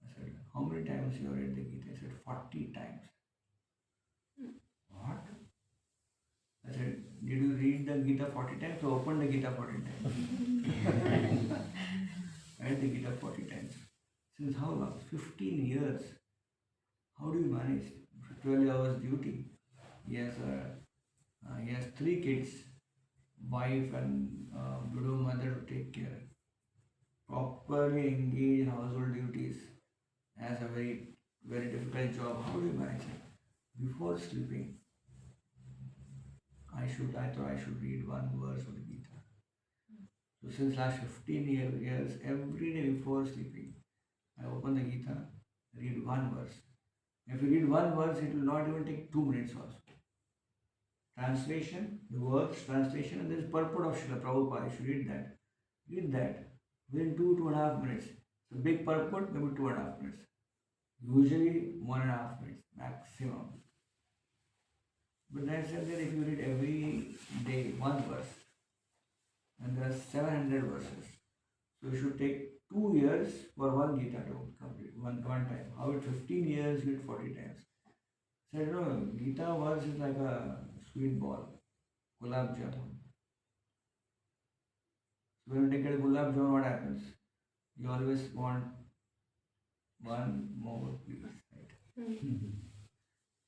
I said, how many times you read the Gita? He said, 40 times. What? I said, did you read the Gita 40 times or open the Gita 40 times? I read the Gita 40 times. Since how long? 15 years. How do you manage? 12 hours duty. He has 3 kids, wife and widow mother to take care. Properly engaged in household duties. Has a very, very difficult job. How do you manage it? Before sleeping, I thought I should read one verse of the Gita. So since last 15 years, every day before sleeping, I open the Gita, read one verse. If you read one verse, it will not even take 2 minutes also. Translation, the words, translation, and there is purport of Srila Prabhupada. You should read that. Read that within 2.5 minutes. So big purport, maybe 2.5 minutes. Usually 1.5 minutes maximum. But I said that if you read every day one verse, and there are 700 verses, so you should take 2 years for one Gita to complete, one time. How it 15 years, you read 40 times. So you know, Gita verse is like a sweet ball, gulab jamun. So when you take a gulab jamun, what happens? You always want one more, please, right?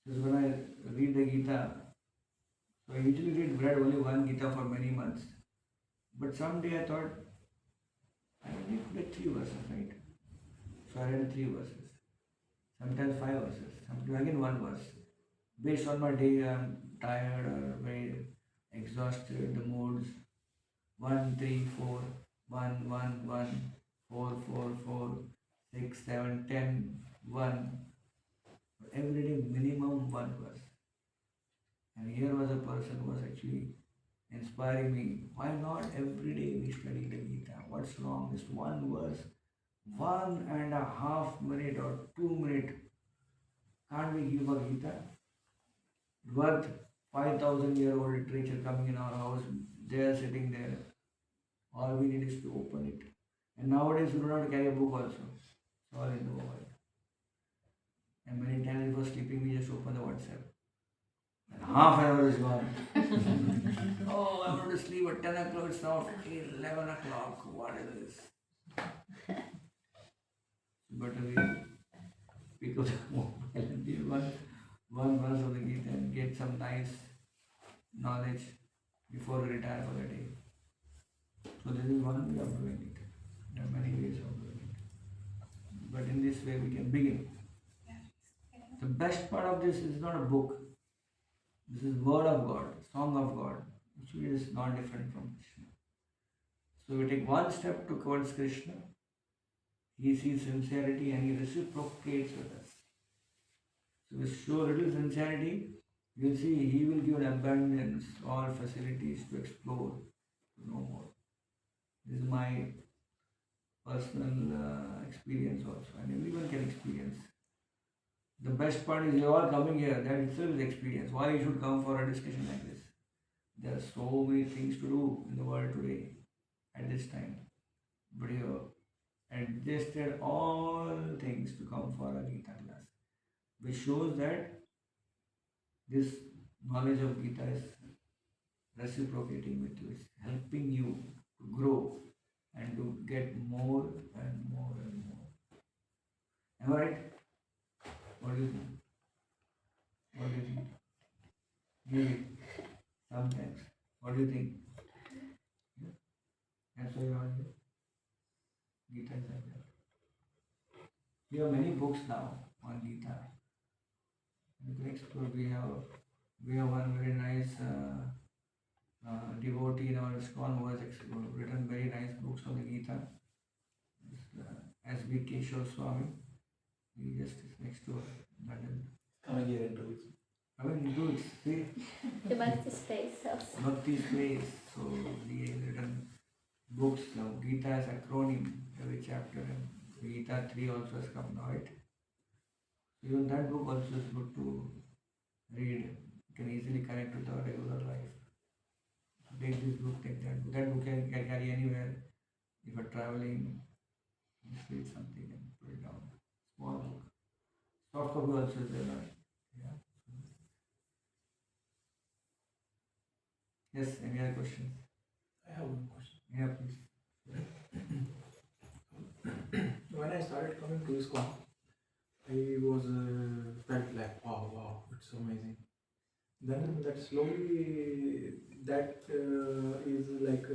So when I read the Gita, so I usually read only one Gita for many months. But someday I thought, I will read 3 verses, right? So I read 3 verses. Sometimes 5 verses. Sometimes again 1 verse. Based on my day, I'm tired or very exhausted, the modes. 1, 3, 4, 1, 1, 1, 4, 4, 4, 6, 7, 10, 1. Every day minimum 1 verse. And here was a person who was actually inspiring me. Why not every day we study the Gita? What's wrong? Just one verse, 1.5 minute or 2 minutes. Can't we give a Gita? Worth 5,000-year-old literature coming in our house, there sitting there. All we need is to open it. And nowadays we do not carry a book also. It's all in the mobile. And many times before sleeping we just open the WhatsApp. And half an hour is gone. Oh, I want to sleep at 10 o'clock, it's now 11 o'clock. What is this? Better we pick up the mobile and read one verse of the Gita and get some nice knowledge before we retire for the day. So this is one way of doing it. There are many ways of doing it. But in this way we can begin. The best part of this is not a book. This is word of God, song of God, which is not different from Krishna. So we take one step towards Krishna. He sees sincerity and he reciprocates with us. So with show little sincerity, you will see he will give an abundance, all facilities to explore, to know more. This is my personal experience also, and everyone can experience. The best part is you're all coming here. That itself is experience. Why you should come for a discussion like this? There are so many things to do in the world today at this time. But you adjusted all things to come for a Gita class, which shows that this knowledge of Gita is reciprocating with you. It's helping you to grow and to get more and more and more. Am I right? What do you think? What do you think? Maybe sometimes. What do you think? Yeah? That's why you are here. Gita is like that. We have many books now on Gita. You can explore. We have one very nice devotee in our ISKCON who has written very nice books on the Gita. S.B. Keshav Swami. He just is next to London. Coming here in 2 weeks. I mean, dudes, see, The Bhakti space also. Bhakti space. So he has written books now. Gita has acronym every chapter, and Gita 3 also has come now, right? Even that book also is good to read. You can easily connect with our regular life. Take this book, take that book. That book can carry anywhere. If you're traveling, just read something and put it down. Small book. Soft copy also is there. Yeah. Yes, any other questions? I have one question. Yeah, please. When I started coming to ISKCON, I was felt like wow, it's amazing. Then that slowly that is like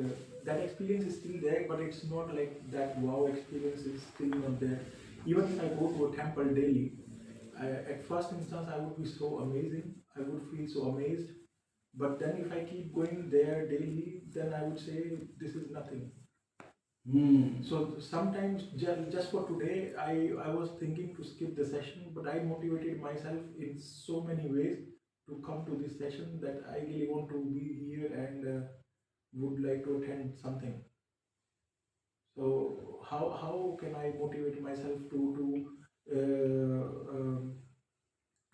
that experience is still there, but it's not like that wow experience is still not there. Even if I go to a temple daily, at first instance I would be so amazing, I would feel so amazed. But then if I keep going there daily, then I would say this is nothing. So sometimes just for today, I was thinking to skip the session, but I motivated myself in so many ways to come to this session that I really want to be here and would like to attend something. So how can I motivate myself to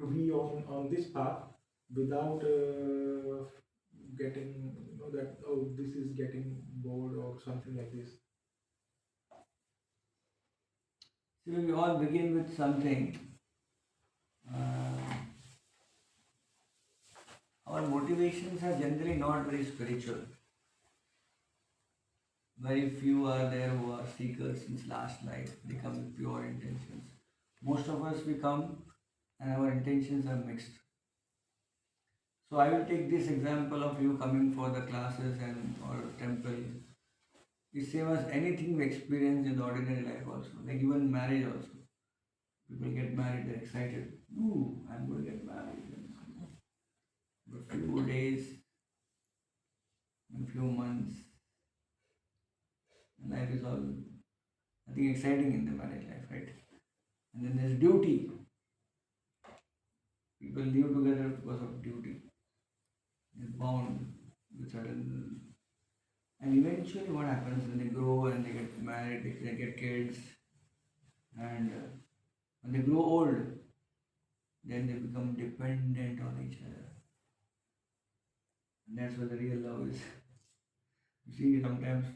be on this path without getting that this is getting bored or something like this? See, we all begin with something. Our motivations are generally not very spiritual. Very few are there who are seekers since last life. They come with pure intentions. Most of us, we come and our intentions are mixed. So I will take this example of you coming for the classes and or temple. It's same as anything we experience in the ordinary life also. Like even marriage also. People get married, they're excited. Ooh, I'm going to get married. But few days and few months, life is all nothing exciting in the marriage life, right? And then there's duty. People live together because of duty. They're bound with certain. And eventually, what happens when they grow and they get married, they get kids, and when they grow old, then they become dependent on each other. And that's where the real love is. You see, sometimes,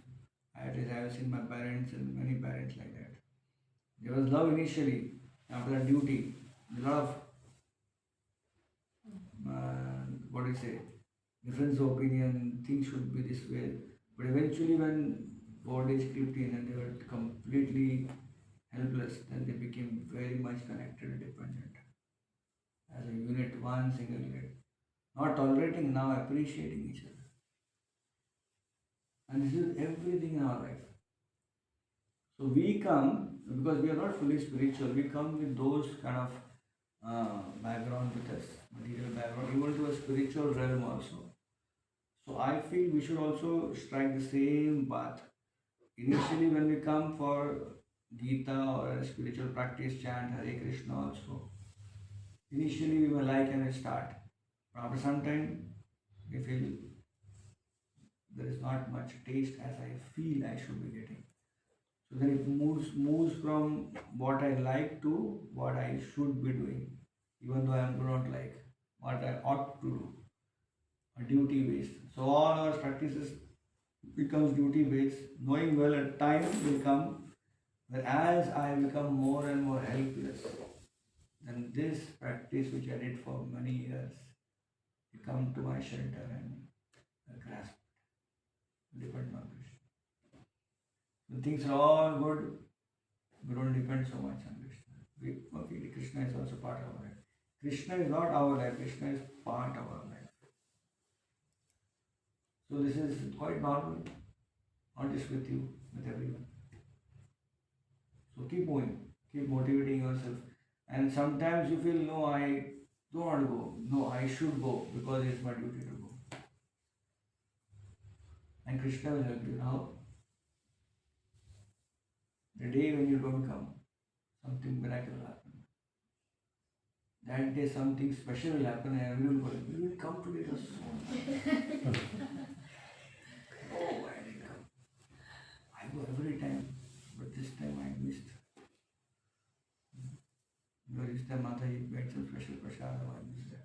at least I have seen my parents and many parents like that. There was love initially, after a duty, a lot of, what do you say, difference of opinion, things should be this way. But eventually, when old age crept in and they were completely helpless, then they became very much connected and dependent. As a unit, one single unit. Not tolerating, now appreciating each other. And this is everything in our life. So we come, because we are not fully spiritual, we come with those kind of background with us, material background, even to a spiritual realm also. So I feel we should also strike the same path. Initially, when we come for Gita or a spiritual practice, chant Hare Krishna also. Initially, we may like and we start. But after some time, we feel there is not much taste as I feel I should be getting. So then it moves from what I like to what I should be doing. even though I do not like, what I ought to do, a duty based. So all our practices becomes duty based, knowing well a time will come where as I become more and more helpless, then this practice which I did for many years will come to my shelter and grasp, depend on Krishna. When things are all good, we don't depend so much on Krishna. Okay, Krishna is also part of our life. Krishna is not our life, Krishna is part of our life. So this is quite normal, not just with you, with everyone. So keep moving, keep motivating yourself. And sometimes you feel, no, I don't want to go. No, I should go because it's my duty to go. And Krishna will help you. How? The day when you don't come, something miracle will happen. That day something special will happen and everyone will go, you will come today, it was so nice. Oh, I didn't come. I go every time, but this time I missed. Because this time Mataji made some special prasadam, I missed that.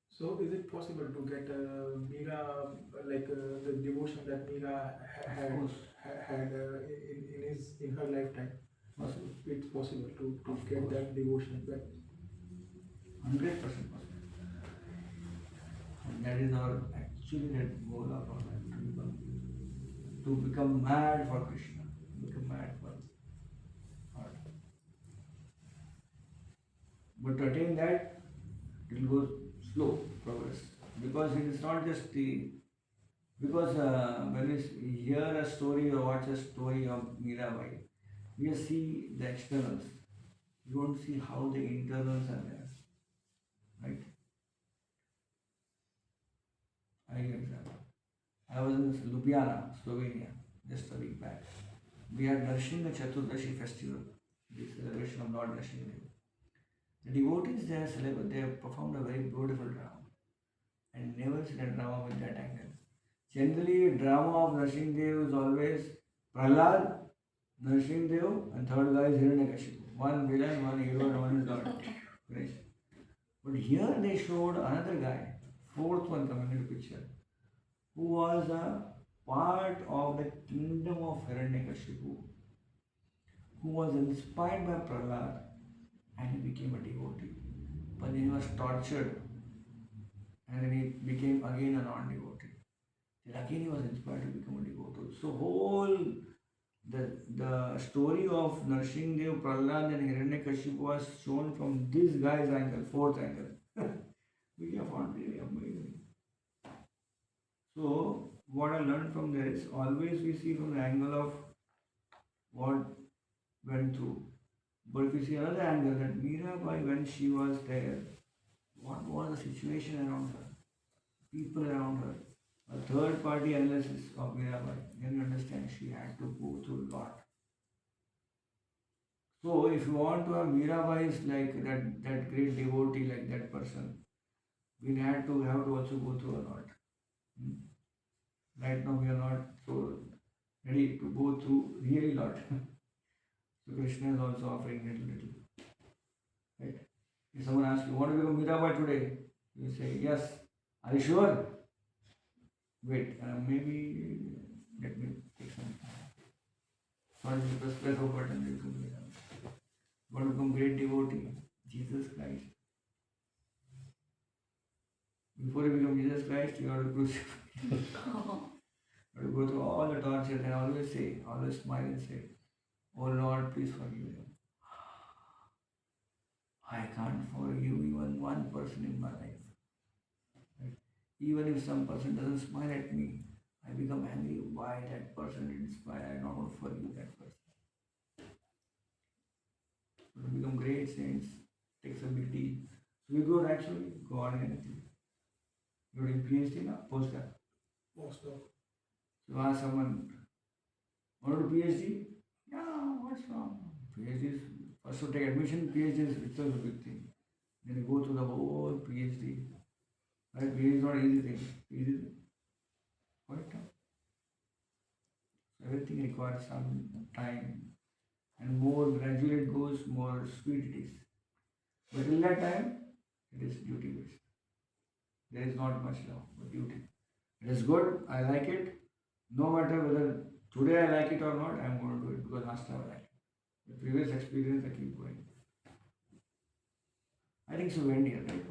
So is it possible to get Meera, the devotion that Meera had in her lifetime? Possible. It's possible to get that devotion back. 100% possible. And that is our actually that goal of our life, to become mad for Krishna, become mad for God. But to attain that, it will go slow progress, because it is not just because when we hear a story or watch a story of Mirabai, we just see the externals. You don't see how the internals are there, right? I give example. I was in Ljubljana, Slovenia, just a week back. We had Nrsimha Chaturdashi festival, the celebration of Lord Nrsimha. The devotees there they performed a very beautiful drama, and never seen a drama with that angle. Generally, drama of Nrsimha is always Prahlad, Nrsimha, and third guy is Hiranyakashipu. One villain, one hero, and one is God. Finish. But here they showed another guy, fourth one coming into picture, who was a part of the kingdom of Hiranyakashipu, who was inspired by Prahlad and he became a devotee. But then he was tortured and then he became again a non-devotee. Then again he was inspired to become a devotee. So whole the story of Nrsimha, Prahlad and Hiranyakashipu was shown from this guy's angle, fourth angle. Which I found really amazing. So what I learned from there is always we see from the angle of what went through. But if you see another angle, that Mirabai, when she was there, what was the situation around her? People around her. A third party analysis of Mirabai. Then you understand she had to go through a lot. So if you want to have Mirabai is like that great devotee, like that person, we have to also go through a lot. Right now we are not so ready to go through really lot. So Krishna is also offering little. Right? If someone asks you, want to become Mirabai today? You say, yes. Are you sure? Wait, maybe let me take some time. Not just press a button, you become Mirabai. Want to become great devotee? Jesus Christ. Before you become Jesus Christ, you have to crucify. You have to go through all the tortures and always smile and say, oh Lord, please forgive them. I can't forgive even one person in my life. Right? Even if some person doesn't smile at me, I become angry. Why that person didn't smile? I don't want to forgive that person. To become great saints takes a big deal. So we go actually go on anything. You're doing PhD now? Postdoc. Postdoc. So ask someone, want to do PhD? No, what's wrong? PhD is, first to take admission, PhD is itself a big thing. Then you go through the whole PhD. Right? PhD is not an easy thing. Easy thing. Quite tough. So everything requires some time. And more gradually it goes, more sweet it is. But till that time, it is duty based. There is not much love, but duty. It is good, I like it. No matter whether today I like it or not, I am going to do it because last time I liked it. The previous experience, I keep going. I think so, end here, right?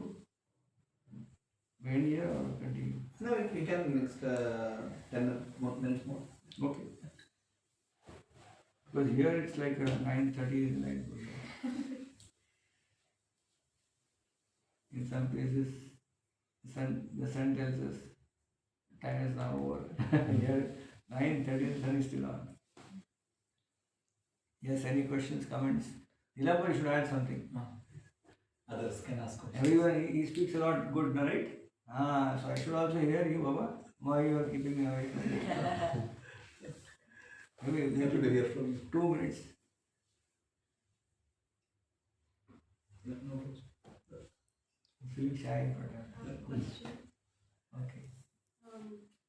End here or continue? No, you can next 10 more minutes more. Okay. Because here it's like 9:30 is night. In some places, the sun tells us time is now over. Here 9:30, the sun is still on. Yes, any questions, comments? Nilabhar should add something. Others can ask questions. Everyone, he speaks a lot good, no, right? So I should also hear you, Baba. Why you are keeping me away from this? Maybe Happy to hear from you. 2 minutes. No problem. Feel shy for that. Question. Okay.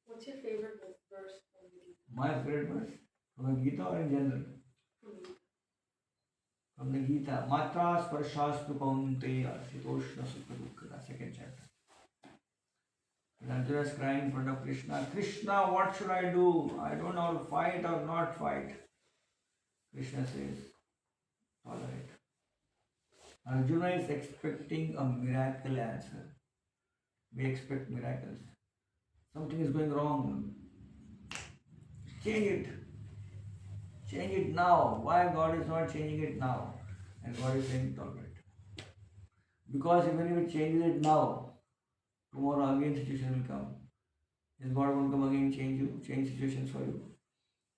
What's your favorite verse from the Gita? My favorite verse from the Gita or in general? From the Gita. Matra sparshastu kaunteya sitoshna sukha dukkha. Second chapter. When Arjuna is crying in front of Krishna, Krishna, what should I do? I don't know how to fight or not fight. Krishna says, tolerate. Arjuna is expecting a miracle answer. We expect miracles. Something is going wrong. Change it. Change it now. Why God is not changing it now? And God is saying, tolerate. Because even if He changes it now, tomorrow again situation will come. Is God going to come again change you, change situations for you?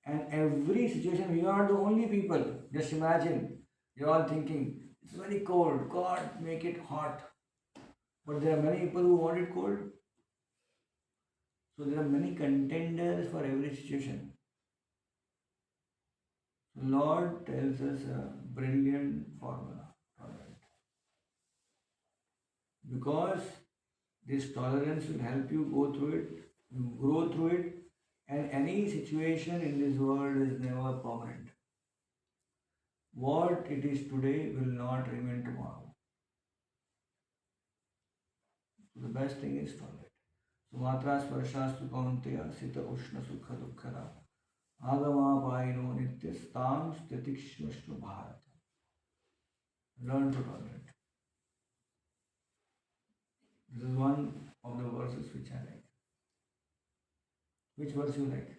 And every situation, we are not the only people. Just imagine, you're all thinking, it's very cold, God make it hot. But there are many people who want it cold. So there are many contenders for every situation. Lord tells us a brilliant formula. Tolerate. Because this tolerance will help you go through it, you grow through it, and any situation in this world is never permanent. What it is today will not remain tomorrow. So the best thing is tolerate. So matra sparshastu kaunteya sita ushna sukha dukkhara agama paino nityastam stitikshvashtu bharata. Learn to tolerate. This is one of the verses which I like. Which verse you like?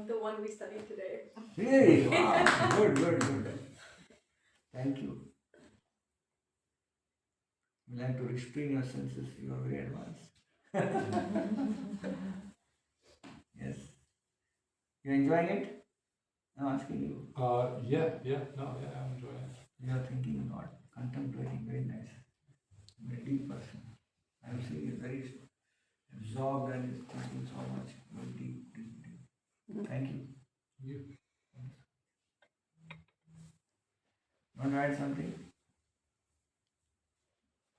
The one we studied today. Really? Wow. Good. Thank you. You like to restrain your senses, you are very advanced. Yes. You're enjoying it? I'm asking you. Yeah, I'm enjoying it. You are thinking a lot, contemplating, very nice. Very deep person. I'm seeing you very absorbed and is thinking so much, very deep. Thank you. You. Want to add something?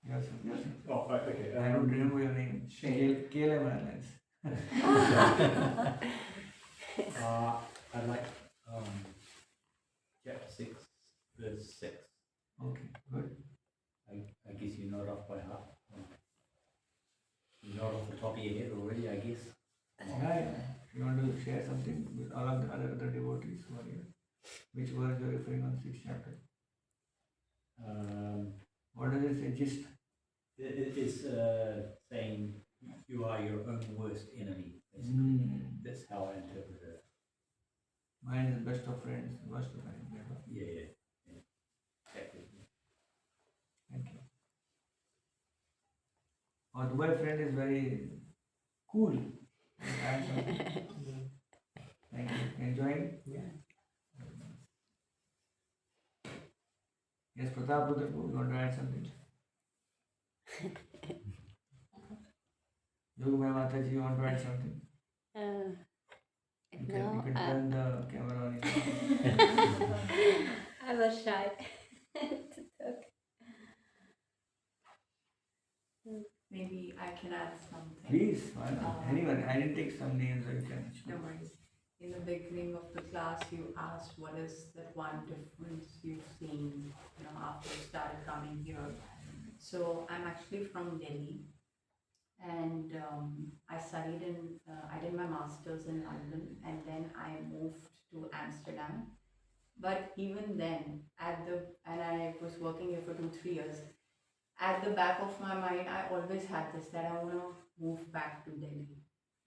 Yes. Oh, okay. I don't remember your name. Shane. KLM Airlines. I like chapter 6, verse 6. Okay, good. I guess you know it off by heart. You know it off the top of your head already, I guess. Yeah. You want to share something with all of the other devotees who are here? Which verse you are referring on 6th chapter? What does it say? Just It is saying you are your own worst enemy. Basically. That's how I interpret it. mine is best of friends, worst of friends. Never. Yeah. Exactly. Thank you. Our Dubai friend is very cool. Thank you. Enjoying? Yeah. Yes, Pratap Rudrapu, you want to add something? Yogamaya Mataji, you want to add something? You can turn the camera on. I was shy to talk. Maybe I can add something. Please, why not? Anyone, I didn't take some names, so you can. No worries. in the beginning of the class, you asked what is that one difference you've seen, after you started coming here. So I'm actually from Delhi, and I did my master's in London, and then I moved to Amsterdam. But even then, and I was working here for 2 3 years. At the back of my mind, I always had this that I want to move back to Delhi.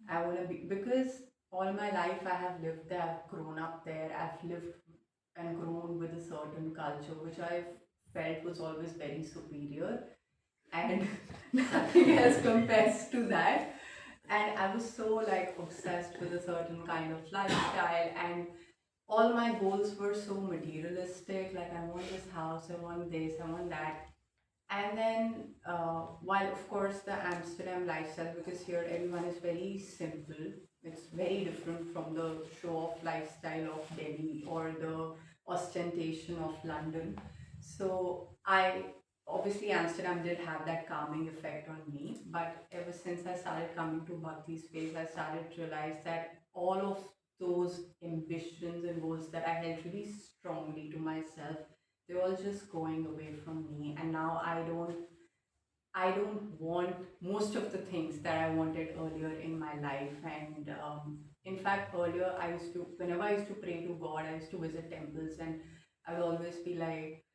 I want to be, because all my life I have lived there, I've grown up there, I've lived and grown with a certain culture which I felt was always very superior, and nothing else compares to that. And I was so like obsessed with a certain kind of lifestyle, and all my goals were so materialistic, like I want this house, I want this, I want that. And then, while of course the Amsterdam lifestyle, because here everyone is very simple, it's very different from the show off lifestyle of Delhi or the ostentation of London. So, obviously Amsterdam did have that calming effect on me, but ever since I started coming to Bhakti space, I started to realize that all of those ambitions and goals that I held really strongly to myself, they're all just going away from me, and now I don't want most of the things that I wanted earlier in my life. And in fact, earlier whenever I used to pray to God, I used to visit temples, and I would always be like,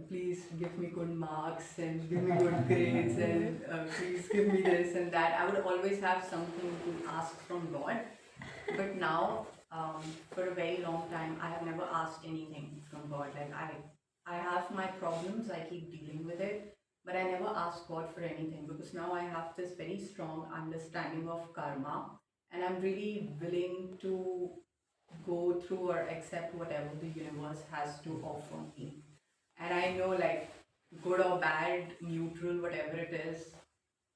please give me good marks and give me good grades, and please give me this and that. I would always have something to ask from God. But now, for a very long time, I have never asked anything from God. Like I have my problems, I keep dealing with it, but I never ask God for anything, because now I have this very strong understanding of karma, and I'm really willing to go through or accept whatever the universe has to offer me. And I know, like, good or bad, neutral, whatever it is,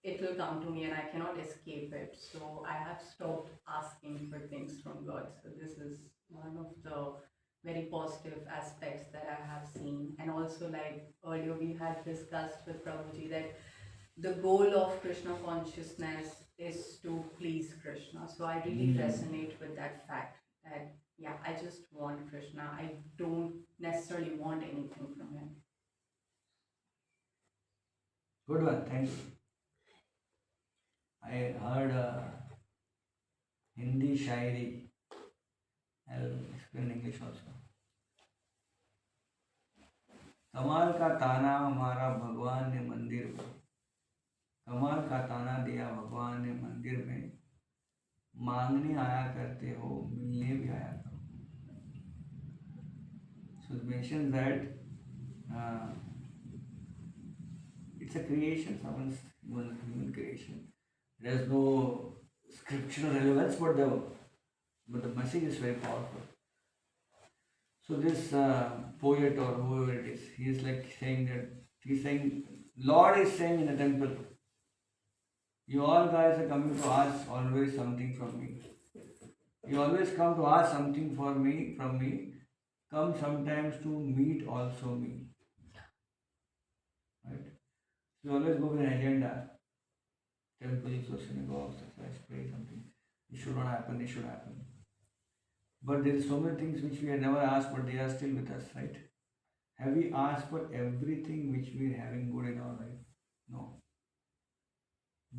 it will come to me and I cannot escape it. So I have stopped asking for things from God. So this is one of the very positive aspects that I have seen. And also, like earlier we had discussed with Prabhuji, that the goal of Krishna consciousness is to please Krishna. So I really resonate with that fact that, yeah, I just want Krishna. I don't necessarily want anything from him. Good one, thank you. I heard Hindi shairi. I'll explain in English also. कमाल का ताना हमारा भगवान ने मंदिर में, कमाल का ताना दिया भगवान ने मंदिर में, मांगने आया करते हो मिलने भी आया करो. So it mentions that it's a creation, someone's human creation. There's no scriptural relevance, but the message is very powerful. So this poet or whoever it is, he is like saying that, he's saying, Lord is saying in the temple, you all guys are coming to ask always something from me. You always come to ask something from me. Come sometimes to meet also me. Right? You always go with an agenda. Temples or synagogues, pray something. It should not happen, it should happen. But there is so many things which we have never asked, but they are still with us, right? Have we asked for everything which we are having good in our life? No.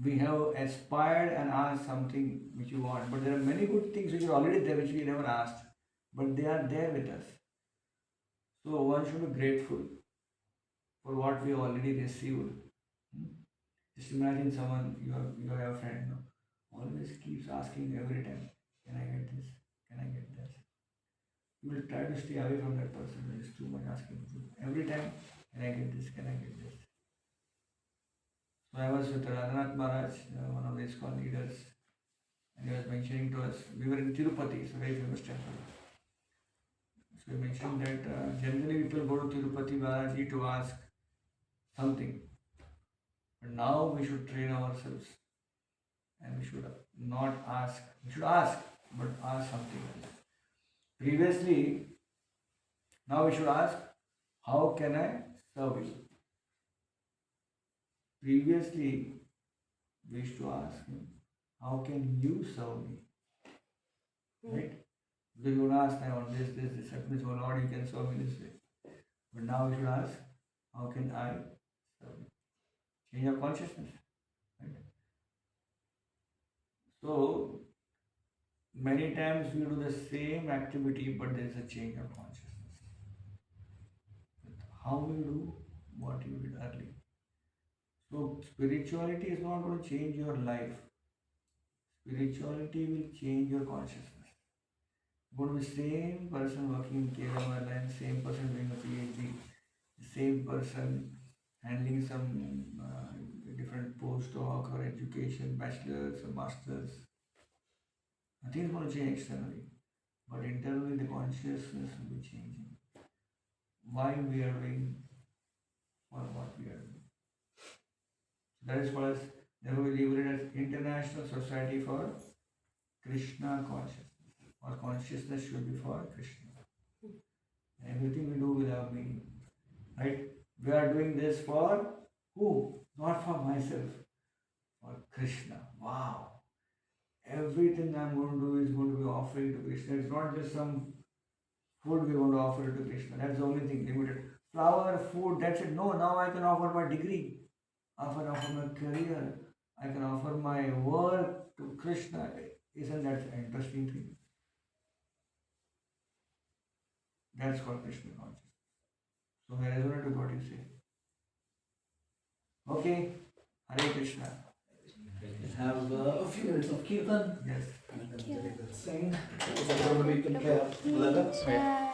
We have aspired and asked something which we want, but there are many good things which are already there which we never asked, but they are there with us. So one should be grateful for what we have already received. Just imagine someone, you have a friend, no? Always keeps asking every time, can I get this? Can I get this? You will try to stay away from that person who is too much asking for. Every time, can I get this? Can I get this? So I was with Radhanath Maharaj, one of the ISKCON leaders, and he was mentioning to us, we were in Tirupati, it's a very famous temple. So he mentioned that generally people go to Tirupati Balaji to ask something. But now we should train ourselves and we should not ask, we should ask, but ask something else. Previously, now we should ask, how can I serve you? Previously, we used to ask him, how can you serve me? So you would ask, I want this happiness, oh Lord, you can serve me this way. But now you should ask, how can I serve you? Change your consciousness. Right? So many times we do the same activity, but there is a change of consciousness. How you do what you did earlier. So spirituality is not going to change your life. Spirituality will change your consciousness. Going to be same person working in KLM Airlines, same person doing a PhD, same person handling some different postdoc or education, bachelor's or master's. Nothing is going to change externally, but internally the consciousness will be changing. Why we are doing or what we are doing. That is called as, therefore we label it as International Society for Krishna Consciousness, or consciousness should be for Krishna. Everything we do will have meaning. Right? We are doing this for who? Not for myself, for Krishna. Wow. Everything I'm going to do is going to be offering to Krishna. It's not just some food we're going to offer to Krishna. That's the only thing limited. Flower, food, that's it. No, now I can offer my degree. I can offer my career. I can offer my work to Krishna. Isn't that an interesting thing? That's called Krishna consciousness. So I resonate with what you say. Okay, Hare Krishna. Let's have a few minutes of kirtan. Yes. And then we will sing. So everybody can play up. Bhakti Jai.